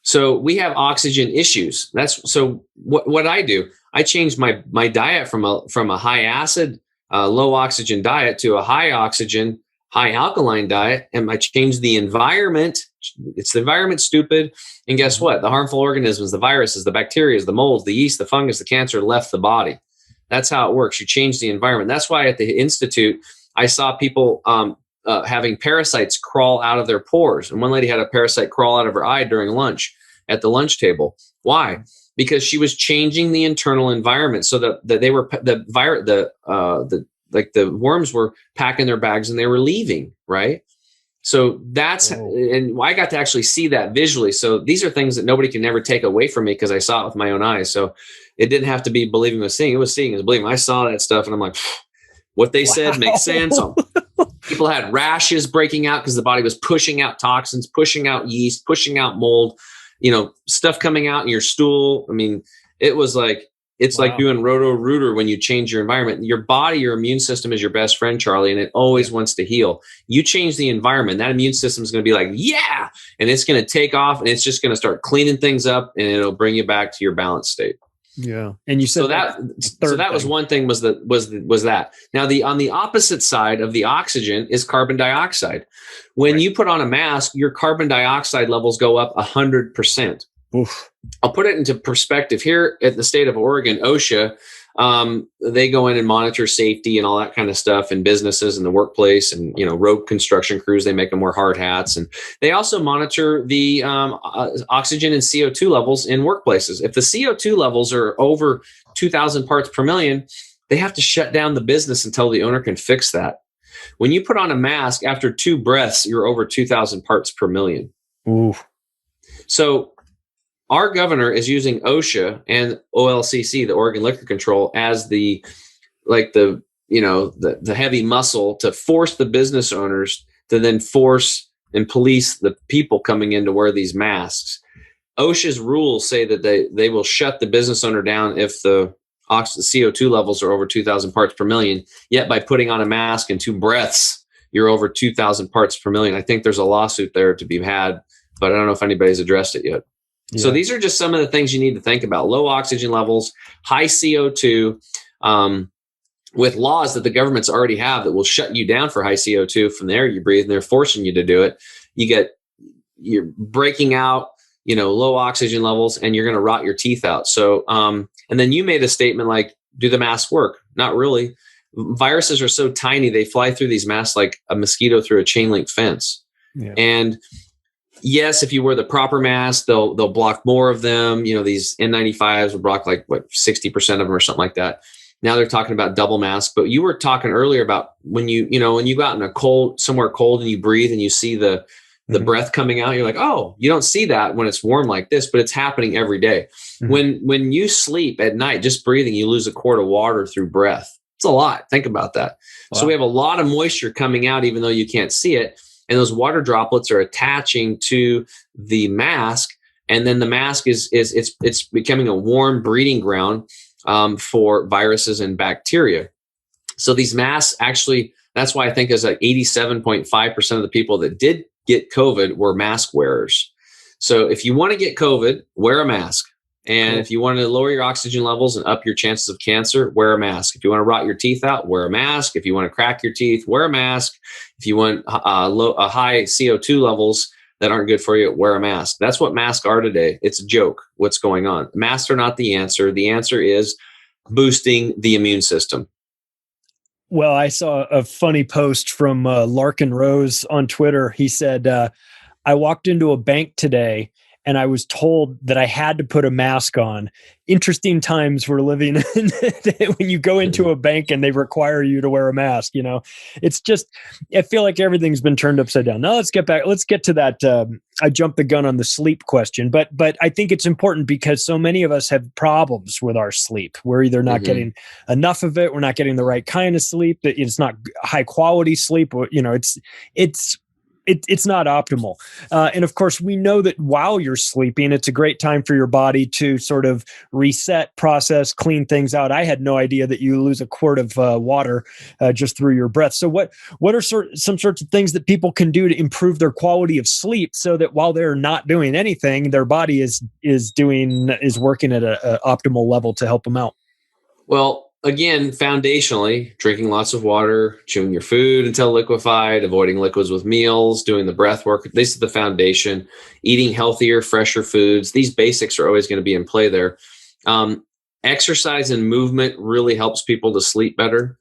So we have oxygen issues. So what I do, I changed my diet from a high acid, low oxygen diet to a high oxygen, high alkaline diet, and I changed the environment. It's the environment, stupid. And guess what? The harmful organisms, the viruses, the bacteria, the molds, the yeast, the fungus, the cancer left the body. That's how it works. You change the environment. That's why at the Institute, I saw people having parasites crawl out of their pores. And one lady had a parasite crawl out of her eye during lunch at the lunch table. Why? Because she was changing the internal environment so that they were the worms were packing their bags and they were leaving, right? So and I got to actually see that visually. So these are things that nobody can never take away from me because I saw it with my own eyes. So it didn't have to be believing was seeing. It was seeing is believing. I saw that stuff and I'm like, what they said makes sense. People had rashes breaking out because the body was pushing out toxins, pushing out yeast, pushing out mold, stuff coming out in your stool. I mean, it was like, It's like doing roto-rooter when you change your environment. Your body, your immune system is your best friend, Charlie, and it always wants to heal. You change the environment, that immune system is going to be like, yeah, and it's going to take off, and it's just going to start cleaning things up, and it'll bring you back to your balanced state. Yeah, and you said that was one thing. Was that now on the opposite side of the oxygen is carbon dioxide. When you put on a mask, your carbon dioxide levels go up 100%. Oof. I'll put it into perspective. Here at the state of Oregon, OSHA, they go in and monitor safety and all that kind of stuff in businesses and the workplace, and road construction crews. They make them wear hard hats, and they also monitor the oxygen and CO2 levels in workplaces. If the CO2 levels are over 2,000 parts per million, they have to shut down the business until the owner can fix that. When you put on a mask, after 2 breaths, you're over 2,000 parts per million. Ooh. So our governor is using OSHA and OLCC, the Oregon Liquor Control, as the heavy muscle to force the business owners to then force and police the people coming in to wear these masks. OSHA's rules say that they will shut the business owner down if the CO2 levels are over 2,000 parts per million. Yet by putting on a mask and 2 breaths, you're over 2,000 parts per million. I think there's a lawsuit there to be had, but I don't know if anybody's addressed it yet. Yeah. So these are just some of the things you need to think about: low oxygen levels, high CO2, with laws that the governments already have that will shut you down for high CO2 from the air you breathe, and they're forcing you to do it. You're breaking out, low oxygen levels, and you're going to rot your teeth out. So, and then you made a statement like, do the masks work? Not really. Viruses are so tiny, they fly through these masks like a mosquito through a chain link fence. Yeah. And yes, if you wear the proper mask, they'll block more of them. These N95s will block 60% of them or something like that. Now they're talking about double mask. But you were talking earlier about when you go out in somewhere cold and you breathe and you see the breath coming out, you're like, oh, you don't see that when it's warm like this, but it's happening every day. Mm-hmm. When you sleep at night, just breathing, you lose a quart of water through breath. It's a lot. Think about that. Wow. So we have a lot of moisture coming out, even though you can't see it. And those water droplets are attaching to the mask, and then the mask it's becoming a warm breeding ground for viruses and bacteria. So these masks actually, that's why I think there's 87.5% of the people that did get COVID were mask wearers. So if you want to get COVID, wear a mask. And if you want to lower your oxygen levels and up your chances of cancer, wear a mask. If you want to rot your teeth out, wear a mask. If you want to crack your teeth, wear a mask. If you want high CO2 levels that aren't good for you, wear a mask. That's what masks are today. It's a joke what's going on. Masks are not the answer. The answer is boosting the immune system. Well, I saw a funny post from Larkin Rose on Twitter. He said, I walked into a bank today and I was told that I had to put a mask on. Interesting times we're living in when you go into a bank and they require you to wear a mask. It's just, I feel like everything's been turned upside down. Now let's get back. Let's get to that. I jumped the gun on the sleep question, but I think it's important because so many of us have problems with our sleep. We're either not getting enough of it. We're not getting the right kind of sleep. It's not high quality sleep. It's not optimal. And of course, we know that while you're sleeping, it's a great time for your body to sort of reset, process, clean things out. I had no idea that you lose a quart of water just through your breath. So what are some sorts of things that people can do to improve their quality of sleep so that while they're not doing anything, their body is working at an optimal level to help them out? Well, again, foundationally, drinking lots of water, chewing your food until liquefied, avoiding liquids with meals, doing the breath work. This is the foundation. Eating healthier, fresher foods. These basics are always going to be in play there. Exercise and movement really helps people to sleep better.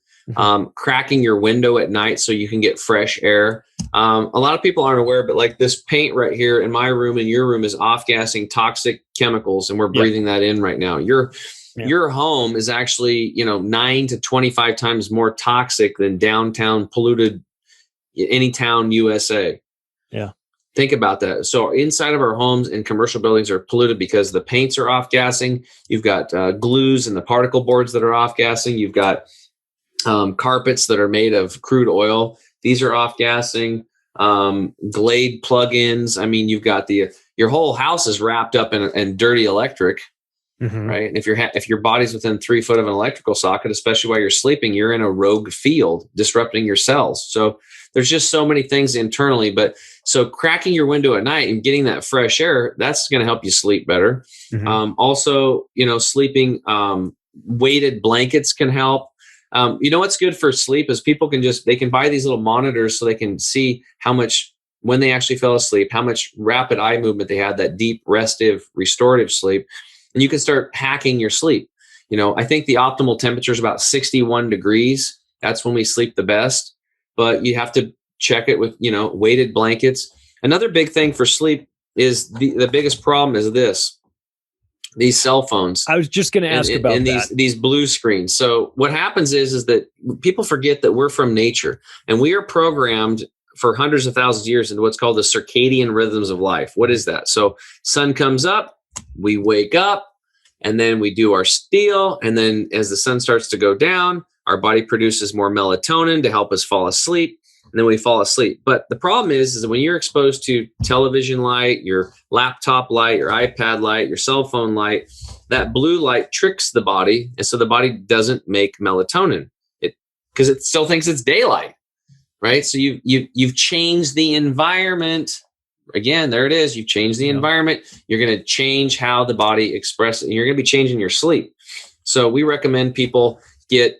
Cracking your window at night so you can get fresh air. A lot of people aren't aware, but this paint right here in my room and your room is off-gassing toxic chemicals, and we're breathing that in right now. Your home is actually, 9 to 25 times more toxic than downtown polluted any town USA. Yeah. Think about that. So inside of our homes and commercial buildings are polluted because the paints are off-gassing. You've got glues and the particle boards that are off-gassing. You've got carpets that are made of crude oil. These are off-gassing. Glade plugins. I mean, you've got your whole house is wrapped up in dirty electric. right? And if your body's within 3 foot of an electrical socket, especially while you're sleeping, you're in a rogue field disrupting your cells. So there's just so many things internally. But so cracking your window at night and getting that fresh air, that's going to help you sleep better. Also, sleeping, weighted blankets can help. What's good for sleep is people they can buy these little monitors so they can see how much, when they actually fell asleep, how much rapid eye movement they had, that deep, restive, restorative sleep. And you can start hacking your sleep. I think the optimal temperature is about 61 degrees. That's when we sleep the best. But you have to check it with, weighted blankets. Another big thing for sleep is the biggest problem is these cell phones. I was just going to ask about that. These blue screens. So what happens is that people forget that we're from nature, and we are programmed for hundreds of thousands of years into what's called the circadian rhythms of life. What is that? So sun comes up, we wake up, and then we do our spiel. And then as the sun starts to go down, our body produces more melatonin to help us fall asleep. And then we fall asleep. But the problem is that when you're exposed to television light, your laptop light, your iPad light, your cell phone light, that blue light tricks the body. And so the body doesn't make melatonin because it still thinks it's daylight, right? So you've changed the environment. Again, there it is. You've changed the environment. You're going to change how the body expresses, and you're going to be changing your sleep. So we recommend people get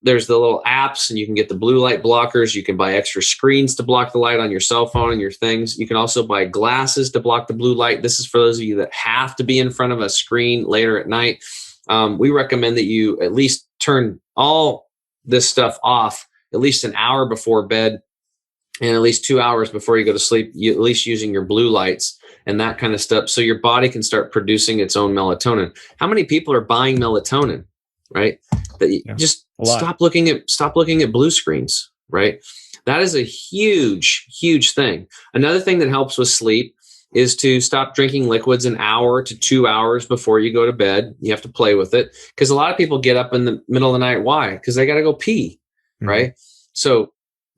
there's the little apps, and you can get the blue light blockers. You can buy extra screens to block the light on your cell phone and your things. You can also buy glasses to block the blue light. This is for those of you that have to be in front of a screen later at night. We recommend that you at least turn all this stuff off at least an hour before bed, and at least 2 hours before you go to sleep, at least using your blue lights and that kind of stuff, so your body can start producing its own melatonin. How many people are buying melatonin, right? Just stop looking at blue screens, right? That is a huge, huge thing. Another thing that helps with sleep is to stop drinking liquids an hour to 2 hours before you go to bed. You have to play with it, because a lot of people get up in the middle of the night. Why? Because they got to go pee, right? So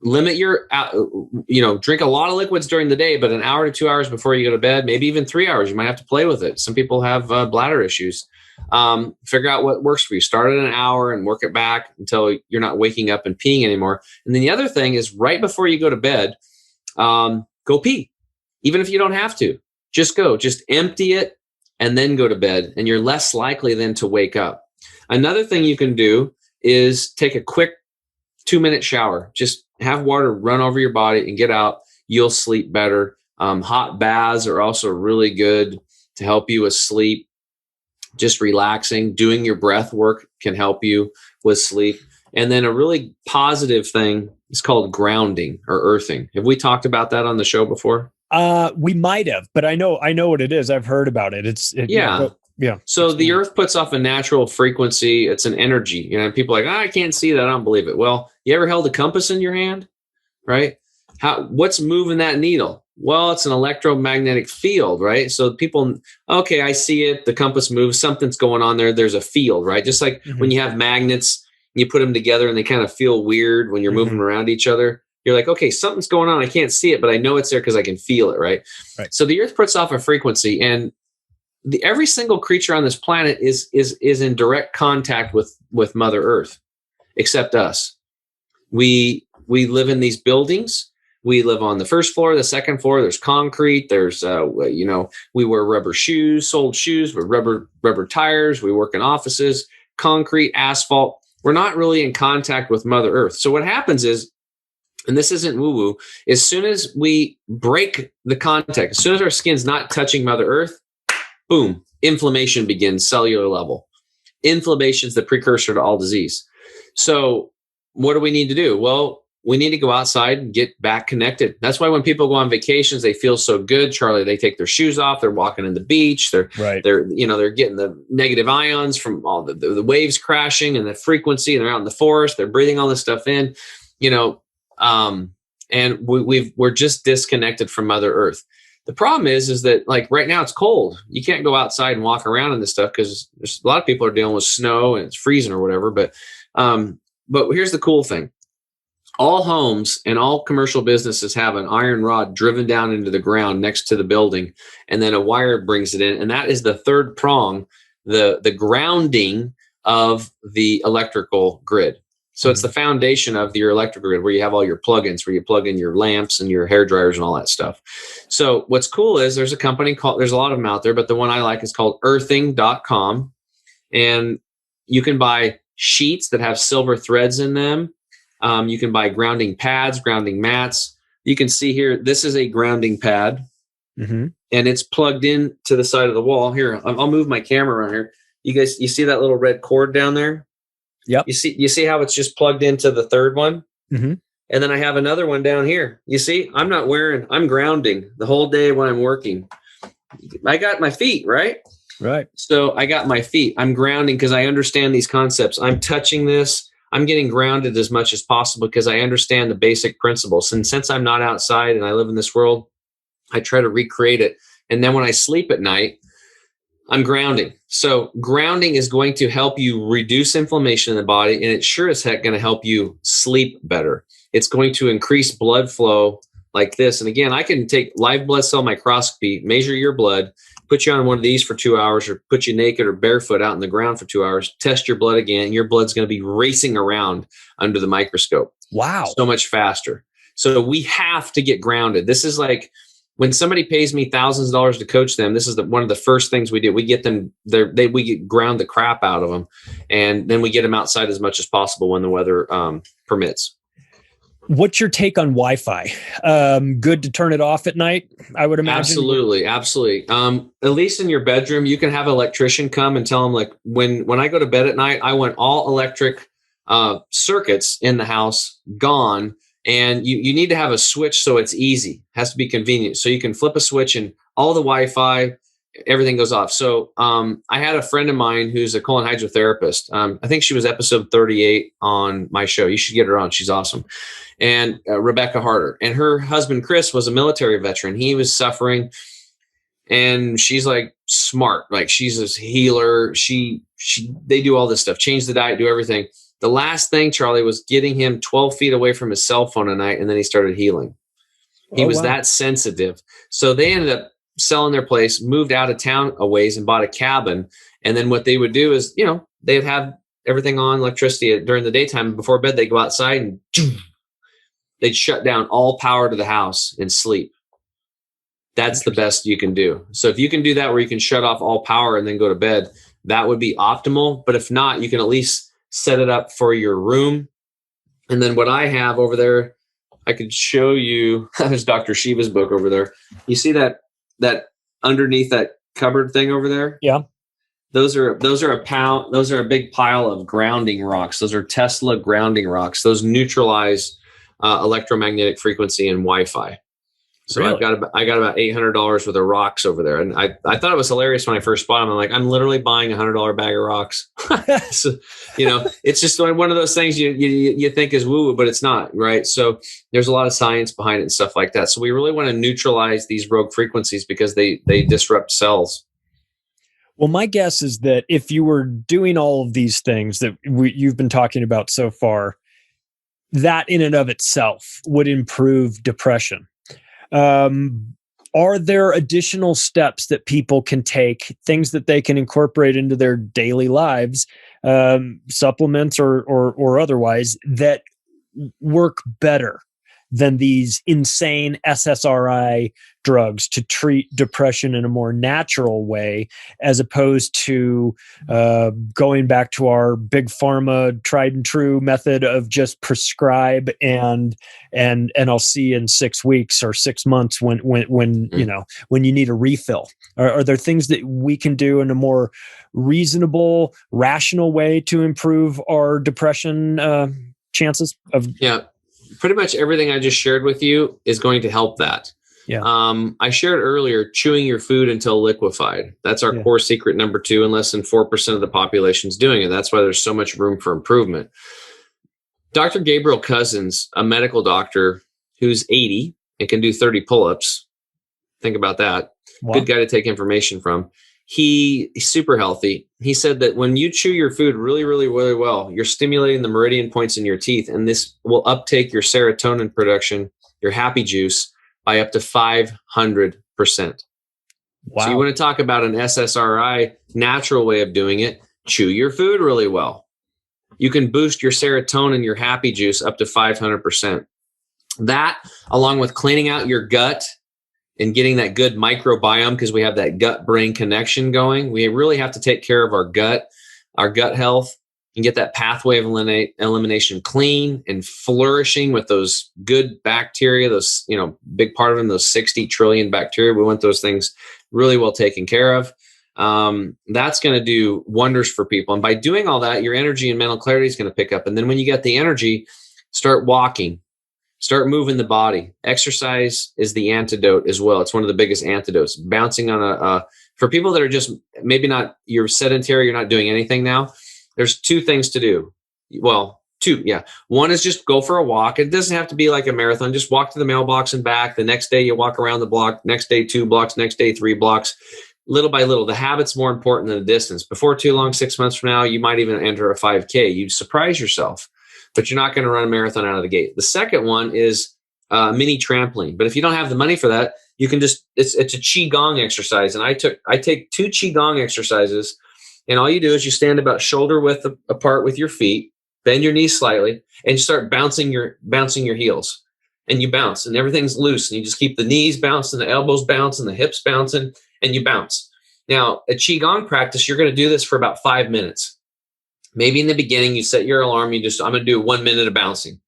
limit drink a lot of liquids during the day, but an hour to 2 hours before you go to bed, maybe even 3 hours. You might have to play with it. Some people have bladder issues. Figure out what works for you. Start at an hour and work it back until you're not waking up and peeing anymore. And then the other thing is, right before you go to bed, go pee. Even if you don't have to, just empty it and then go to bed, and you're less likely then to wake up. Another thing you can do is take a quick 2-minute shower. Just have water run over your body and get out. You'll sleep better. Hot baths are also really good to help you with sleep. Just relaxing, doing your breath work can help you with sleep. And then a really positive thing is called grounding or earthing. Have we talked about that on the show before? We might have, but I know what it is. I've heard about it. Yeah. So the earth puts off a natural frequency. It's an energy. People are like, I can't see that. I don't believe it. Well, you ever held a compass in your hand, right? What's moving that needle? Well, it's an electromagnetic field, right? So people, okay, I see it. The compass moves. Something's going on there. There's a field, right? Just like when you have magnets, you put them together and they kind of feel weird when you're moving around each other. You're like, okay, something's going on. I can't see it, but I know it's there because I can feel it, right? So the earth puts off a frequency, and every single creature on this planet is in direct contact with Mother Earth, except us. We live in these buildings. We live on the first floor, the second floor. There's concrete. There's we wear rubber shoes, soled shoes with rubber tires. We work in offices, concrete, asphalt. We're not really in contact with Mother Earth. So what happens is, and this isn't woo-woo, as soon as we break the contact, as soon as our skin's not touching Mother Earth, boom, inflammation begins, cellular level. Inflammation is the precursor to all disease. So what do we need to do? Well, we need to go outside and get back connected. That's why when people go on vacations, they feel so good, Charlie. They take their shoes off. They're walking in the beach. They're getting the negative ions from all the waves crashing and the frequency, and they're out in the forest. They're breathing all this stuff in, and we're just disconnected from Mother Earth. The problem is that, like, right now it's cold. You can't go outside and walk around in this stuff because there's a lot of people are dealing with snow and it's freezing or whatever. But here's the cool thing. All homes and all commercial businesses have an iron rod driven down into the ground next to the building, and then a wire brings it in. And that is the third prong, the grounding of the electrical grid. So it's the foundation of your electrical grid, where you have all your plugins, where you plug in your lamps and your hair dryers and all that stuff. So what's cool is there's a company there's a lot of them out there, but the one I like is called earthing.com. And you can buy sheets that have silver threads in them. You can buy grounding pads, grounding mats. You can see here, this is a grounding pad, and it's plugged in to the side of the wall. Here, I'll move my camera around here. You see that little red cord down there? Yep. You see how it's just plugged into the third one? And then I have another one down here. You see, I'm grounding the whole day when I'm working. I got my feet, right? Right. So I got my feet. I'm grounding because I understand these concepts. I'm touching this. I'm getting grounded as much as possible because I understand the basic principles. And since I'm not outside and I live in this world, I try to recreate it. And then when I sleep at night, I'm grounding. So grounding is going to help you reduce inflammation in the body, and it's sure as heck going to help you sleep better. It's going to increase blood flow like this. And again, I can take live blood cell microscopy, measure your blood, put you on one of these for 2 hours, or put you naked or barefoot out in the ground for 2 hours, test your blood again, and your blood's going to be racing around under the microscope. Wow. So much faster. So we have to get grounded. This is like when somebody pays me thousands of dollars to coach them, this is one of the first things we do. We get them we ground the crap out of them, and then we get them outside as much as possible when the weather permits. What's your take on Wi-Fi? Good to turn it off at night, I would imagine. Absolutely. At least in your bedroom, you can have an electrician come and tell them, like, when I go to bed at night, I want all electric circuits in the house gone. And you need to have a switch so it's easy. It has to be convenient. So you can flip a switch and all the Wi-Fi, everything goes off. So I had a friend of mine who's a colon hydrotherapist. I think she was episode 38 on my show. You should get her on. She's awesome. And Rebecca Harder. And her husband, Chris, was a military veteran. He was suffering. And she's like smart. Like, she's a healer. They do all this stuff, change the diet, do everything. The last thing, Charlie, was getting him 12 feet away from his cell phone a night, and then he started healing. He was that sensitive. So they ended up selling their place, moved out of town a ways, and bought a cabin. And then what they would do is, they'd have everything on, electricity during the daytime. Before bed, they'd go outside and they'd shut down all power to the house and sleep. That's the best you can do. So if you can do that, where you can shut off all power and then go to bed, that would be optimal. But if not, you can at least set it up for your room. And then what I have over there, I could show you. There's Dr. Shiva's book over there. You see that underneath that cupboard thing over there? Yeah. Those are a big pile of grounding rocks. Those are Tesla grounding rocks. Those neutralize electromagnetic frequency and Wi-Fi. So really? I got about $800 worth of rocks over there. And I thought it was hilarious when I first bought them. I'm like, I'm literally buying $100 bag of rocks. So, it's just one of those things you think is woo-woo, but it's not, right? So there's a lot of science behind it and stuff like that. So we really want to neutralize these rogue frequencies because they disrupt cells. Well, my guess is that if you were doing all of these things that you've been talking about so far, that in and of itself would improve depression. Are there additional steps that people can take, things that they can incorporate into their daily lives, supplements or otherwise, that work better than these insane SSRI drugs to treat depression in a more natural way, as opposed to going back to our big pharma tried and true method of just prescribe and I'll see you in 6 weeks or 6 months when you need a refill? Are there things that we can do in a more reasonable, rational way to improve our depression chances of? Yeah. Pretty much everything I just shared with you is going to help that. Yeah. I shared earlier, chewing your food until liquefied. That's our core secret number 2, and less than 4% of the population is doing it. That's why there's so much room for improvement. Dr. Gabriel Cousens, a medical doctor who's 80 and can do 30 pull-ups. Think about that. Wow. Good guy to take information from. he's super healthy. He said that when you chew your food really, really, really well, you're stimulating the meridian points in your teeth, and this will uptake your serotonin production, your happy juice, by up to 500%. Wow. So you want to talk about an SSRI natural way of doing it? Chew your food really well. You can boost your serotonin, your happy juice, up to 500%. That, along with cleaning out your gut and getting that good microbiome, because we have that gut-brain connection going. We really have to take care of our gut health, and get that pathway of elimination clean and flourishing with those good bacteria, those, big part of them, those 60 trillion bacteria. We want those things really well taken care of. That's going to do wonders for people. And by doing all that, your energy and mental clarity is going to pick up. And then when you get the energy, start walking. Start moving the body. Exercise is the antidote as well. It's one of the biggest antidotes. Bouncing on for people that are just maybe not, you're sedentary, you're not doing anything now. There's two things to do. Well, two, yeah. One is just go for a walk. It doesn't have to be like a marathon. Just walk to the mailbox and back. The next day you walk around the block. Next day, 2 blocks. Next day, 3 blocks. Little by little. The habit's more important than the distance. Before too long, 6 months from now, you might even enter a 5K. You'd surprise yourself. But you're not going to run a marathon out of the gate. The second one is mini trampoline. But if you don't have the money for that, you can just, it's a Qigong exercise. And I take 2 Qigong exercises, and all you do is you stand about shoulder width apart with your feet, bend your knees slightly, and you start bouncing your heels. And you bounce, and everything's loose. And you just keep the knees bouncing, the elbows bouncing, the hips bouncing, and you bounce. Now, a Qigong practice, you're going to do this for about 5 minutes. Maybe in the beginning, you set your alarm. I'm going to do 1 minute of bouncing.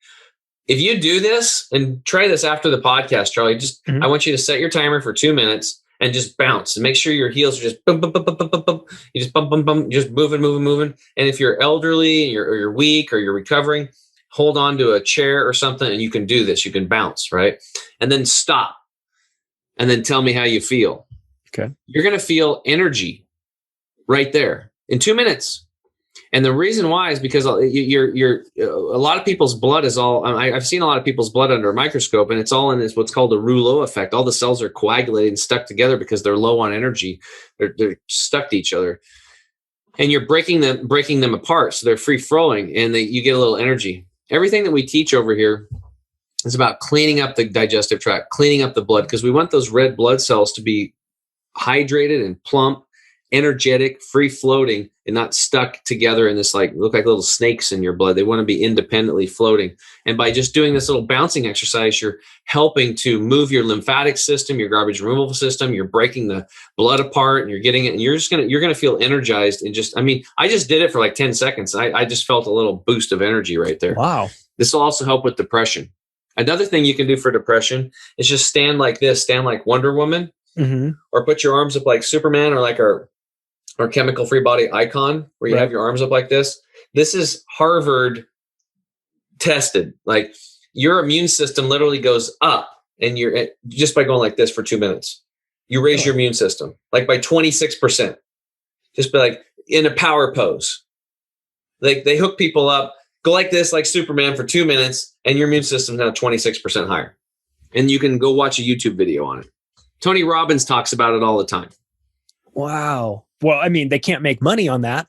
If you do this, and try this after the podcast, Charlie, I want you to set your timer for 2 minutes and just bounce, and make sure your heels are just bum, bum, bum, bum, bum, bum. You just bum, bum, bum, just moving. And if you're elderly or you're weak or you're recovering, hold on to a chair or something, and you can do this. You can bounce, right? And then stop, and then tell me how you feel. Okay. You're going to feel energy right there in 2 minutes. And the reason why is because you're a lot of people's blood is all, I've seen a lot of people's blood under a microscope, and it's all in this, what's called the rouleau effect. All the cells are coagulated and stuck together because they're low on energy. They're stuck to each other, and you're breaking them apart. So they're free flowing, and you get a little energy. Everything that we teach over here is about cleaning up the digestive tract, cleaning up the blood, because we want those red blood cells to be hydrated and plump, energetic, free floating, and not stuck together in this, look like little snakes in your blood. They want to be independently floating. And by just doing this little bouncing exercise, you're helping to move your lymphatic system, your garbage removal system. You're breaking the blood apart, and you're getting it. And you're going to feel energized. And I just did it for like 10 seconds. I just felt a little boost of energy right there. Wow. This will also help with depression. Another thing you can do for depression is just stand like this, stand like Wonder Woman, or put your arms up like Superman, or like our chemical free body icon, where you have your arms up like this. This is Harvard tested. Like, your immune system literally goes up, and you're just by going like this for 2 minutes, you raise your immune system like by 26%. Just by like in a power pose. Like, they hook people up, go like this, like Superman for 2 minutes, and your immune system's now 26% higher. And you can go watch a YouTube video on it. Tony Robbins talks about it all the time. Wow. Well, I mean, they can't make money on that,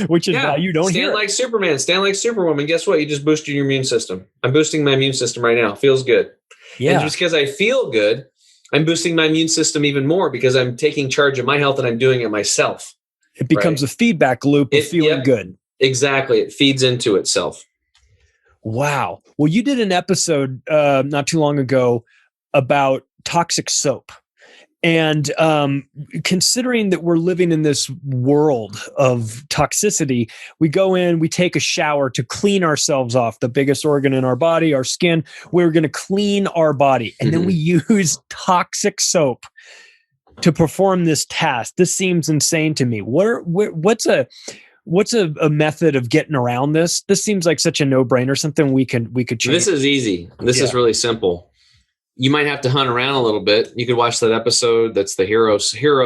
which is why you don't hear. Stand like Superman, stand like Superwoman. Guess what? You just boosted your immune system. I'm boosting my immune system right now. It feels good. Yeah. And just because I feel good, I'm boosting my immune system even more, because I'm taking charge of my health and I'm doing it myself. It becomes a feedback loop of feeling good. Exactly. It feeds into itself. Wow. Well, you did an episode not too long ago about toxic soap. And considering that we're living in this world of toxicity, we go in, we take a shower to clean ourselves off, the biggest organ in our body, our skin. We're going to clean our body. And then we use toxic soap to perform this task. This seems insane to me. What's a method of getting around this? This seems like such a no-brainer, something we could change. This is easy. This is really simple. You might have to hunt around a little bit. You could watch that episode. That's the Hero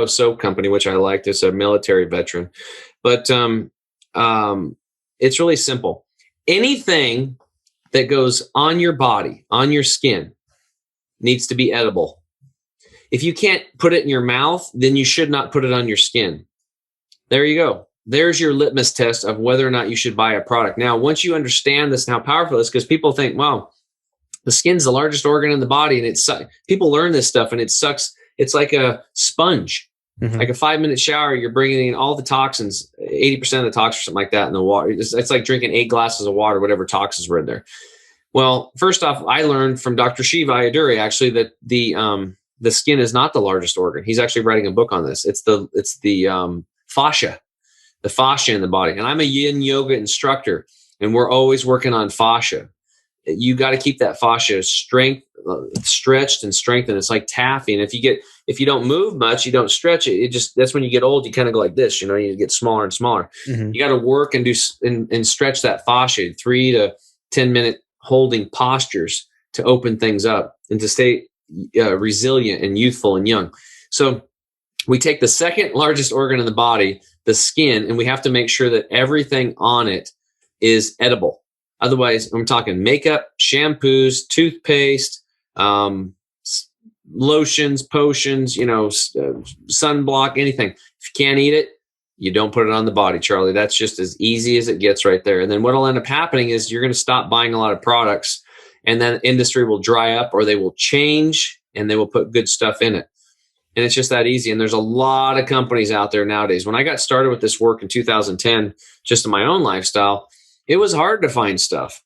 Soap Company, which I liked. It's a military veteran. But it's really simple. Anything that goes on your body, on your skin, needs to be edible. if you can't put it in your mouth, then you should not put it on your skin. There you go. There's your litmus test of whether or not you should buy a product. Now, once you understand this and how powerful it is, because people think, wow, the skin's the largest organ in the body, and people learn this stuff and it sucks. It's like a sponge, like a 5-minute shower. You're bringing in all the toxins, 80% of the toxins, or something like that in the water. It's like drinking 8 glasses of water, whatever toxins were in there. Well, first off, I learned from Dr. Shiva Ayyadurai actually that the skin is not the largest organ. He's actually writing a book on this. It's the fascia, the fascia in the body. And I'm a yin yoga instructor, and we're always working on fascia. You got to keep that fascia stretched and strengthened. It's like taffy. And if you don't move much, you don't stretch it. That's when you get old, you kind of go like this, you get smaller and smaller. You got to work and and stretch that fascia, 3 to 10 minute holding postures to open things up and to stay resilient and youthful and young. So we take the second largest organ in the body, the skin, and we have to make sure that everything on it is edible. Otherwise, I'm talking makeup, shampoos, toothpaste, lotions, potions, sunblock, anything. If you can't eat it, you don't put it on the body, Charlie. That's just as easy as it gets right there. And then what will end up happening is you're going to stop buying a lot of products, and then industry will dry up, or they will change and they will put good stuff in it. And it's just that easy. And there's a lot of companies out there nowadays. When I got started with this work in 2010, just in my own lifestyle, it was hard to find stuff.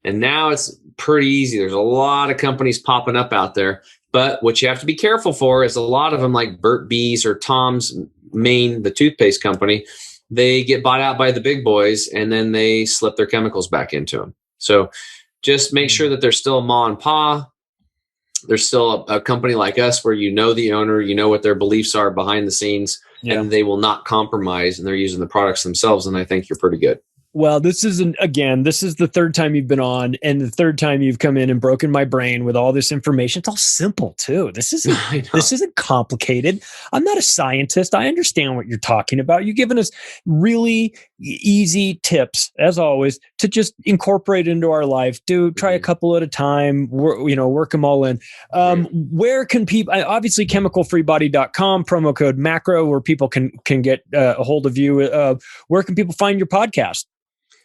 And now it's pretty easy. There's a lot of companies popping up out there. But what you have to be careful for is a lot of them, like Burt Bees or Tom's Maine, the toothpaste company, they get bought out by the big boys, and then they slip their chemicals back into them. So just make sure that there's still a ma and pa. There's still a company like us where the owner, what their beliefs are behind the scenes, and they will not compromise, and they're using the products themselves. And I think you're pretty good. Well, this is the third time you've been on, and the third time you've come in and broken my brain with all this information. It's all simple too. This isn't complicated. I'm not a scientist. I understand what you're talking about. You've given us really easy tips, as always, to just incorporate into our life. Try a couple at a time, work them all in. Where can people, obviously chemicalfreebody.com, promo code macro, where people can get a hold of you. Where can people find your podcast?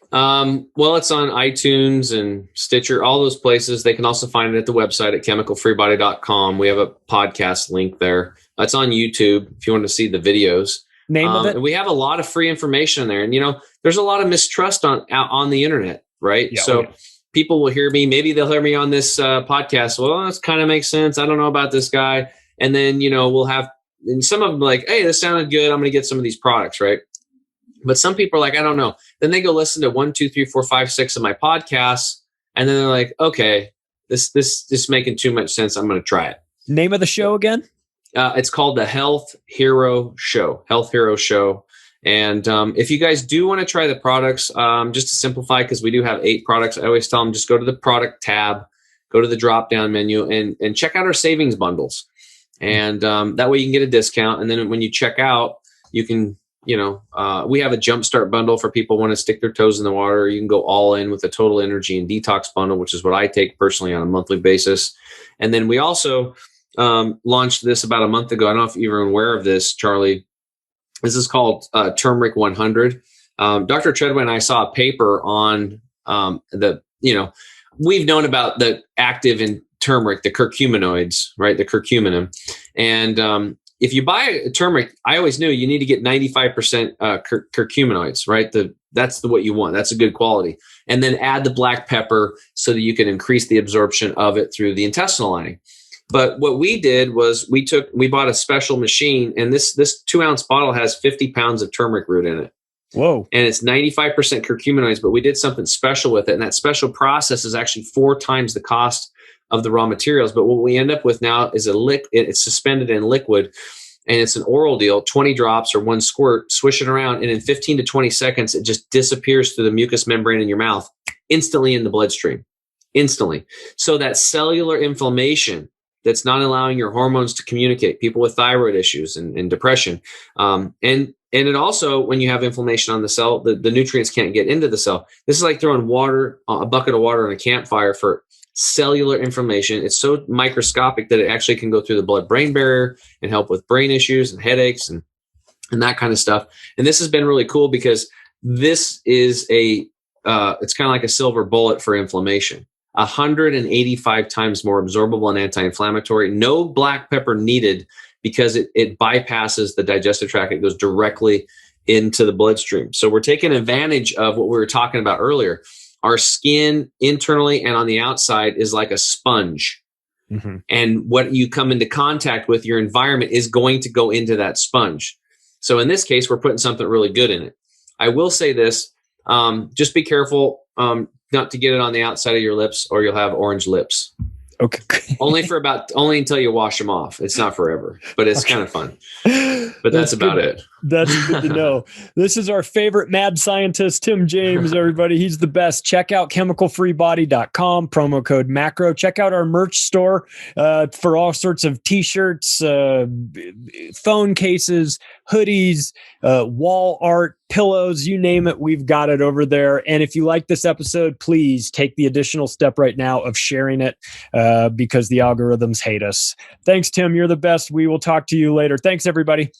Well, it's on iTunes and Stitcher, all those places. They can also find it at the website at chemicalfreebody.com. We have a podcast link there. It's on YouTube if you want to see the videos. Name of it? And we have a lot of free information there. And, there's a lot of mistrust on the internet, right? Yeah, people will hear me. Maybe they'll hear me on this podcast. Well, this kind of makes sense. I don't know about this guy. And then, we'll have, and some of them like, hey, this sounded good. I'm going to get some of these products, right? But some people are like, I don't know. Then they go listen to 1, 2, 3, 4, 5, 6 of my podcasts. And then they're like, okay, this is making too much sense. I'm going to try it. Name of the show again? It's called the Health Hero Show. And if you guys do want to try the products, just to simplify, because we do have 8 products, I always tell them just go to the product tab, go to the drop down menu, and check out our savings bundles. And that way you can get a discount. And then when you check out, you can, we have a jumpstart bundle for people who want to stick their toes in the water. You can go all in with a total energy and detox bundle, which is what I take personally on a monthly basis. And then we also launched this about a month ago. I don't know if you're aware of this, Charlie. This is called Turmeric 100. Dr. Treadway and I saw a paper on we've known about the active in turmeric, the curcuminoids, right? The curcuminum. And if you buy a turmeric, I always knew you need to get 95% curcuminoids, right? That's what you want. That's a good quality. And then add the black pepper so that you can increase the absorption of it through the intestinal lining. But what we did was we bought a special machine, and this 2-ounce bottle has 50 pounds of turmeric root in it. Whoa. And it's 95% curcuminoids, but we did something special with it. And that special process is actually 4 times the cost of the raw materials. But what we end up with now is it's suspended in liquid, and it's an oral deal, 20 drops or 1 squirt, swish it around. And in 15 to 20 seconds, it just disappears through the mucous membrane in your mouth, instantly in the bloodstream, instantly. So that cellular inflammation that's not allowing your hormones to communicate, people with thyroid issues and depression, and And it also, when you have inflammation on the cell, the nutrients can't get into the cell. This is like throwing a bucket of water on a campfire for cellular inflammation. It's so microscopic that it actually can go through the blood-brain barrier and help with brain issues and headaches and that kind of stuff. And this has been really cool because this is it's kind of like a silver bullet for inflammation. 185 times more absorbable and anti-inflammatory. No black pepper needed because it bypasses the digestive tract. It goes directly into the bloodstream. So we're taking advantage of what we were talking about earlier. Our skin internally and on the outside is like a sponge. Mm-hmm. And what you come into contact with, your environment is going to go into that sponge. So in this case, we're putting something really good in it. I will say this, just be careful not to get it on the outside of your lips or you'll have orange lips. Okay. only until you wash them off. It's not forever, but it's kind of fun. But that's about it. That's good to know. This is our favorite mad scientist, Tim James, everybody. He's the best. Check out chemicalfreebody.com, promo code macro. Check out our merch store for all sorts of t-shirts, phone cases, hoodies, wall art, pillows, you name it, we've got it over there. And if you like this episode, please take the additional step right now of sharing it because the algorithms hate us. Thanks, Tim. You're the best. We will talk to you later. Thanks, everybody.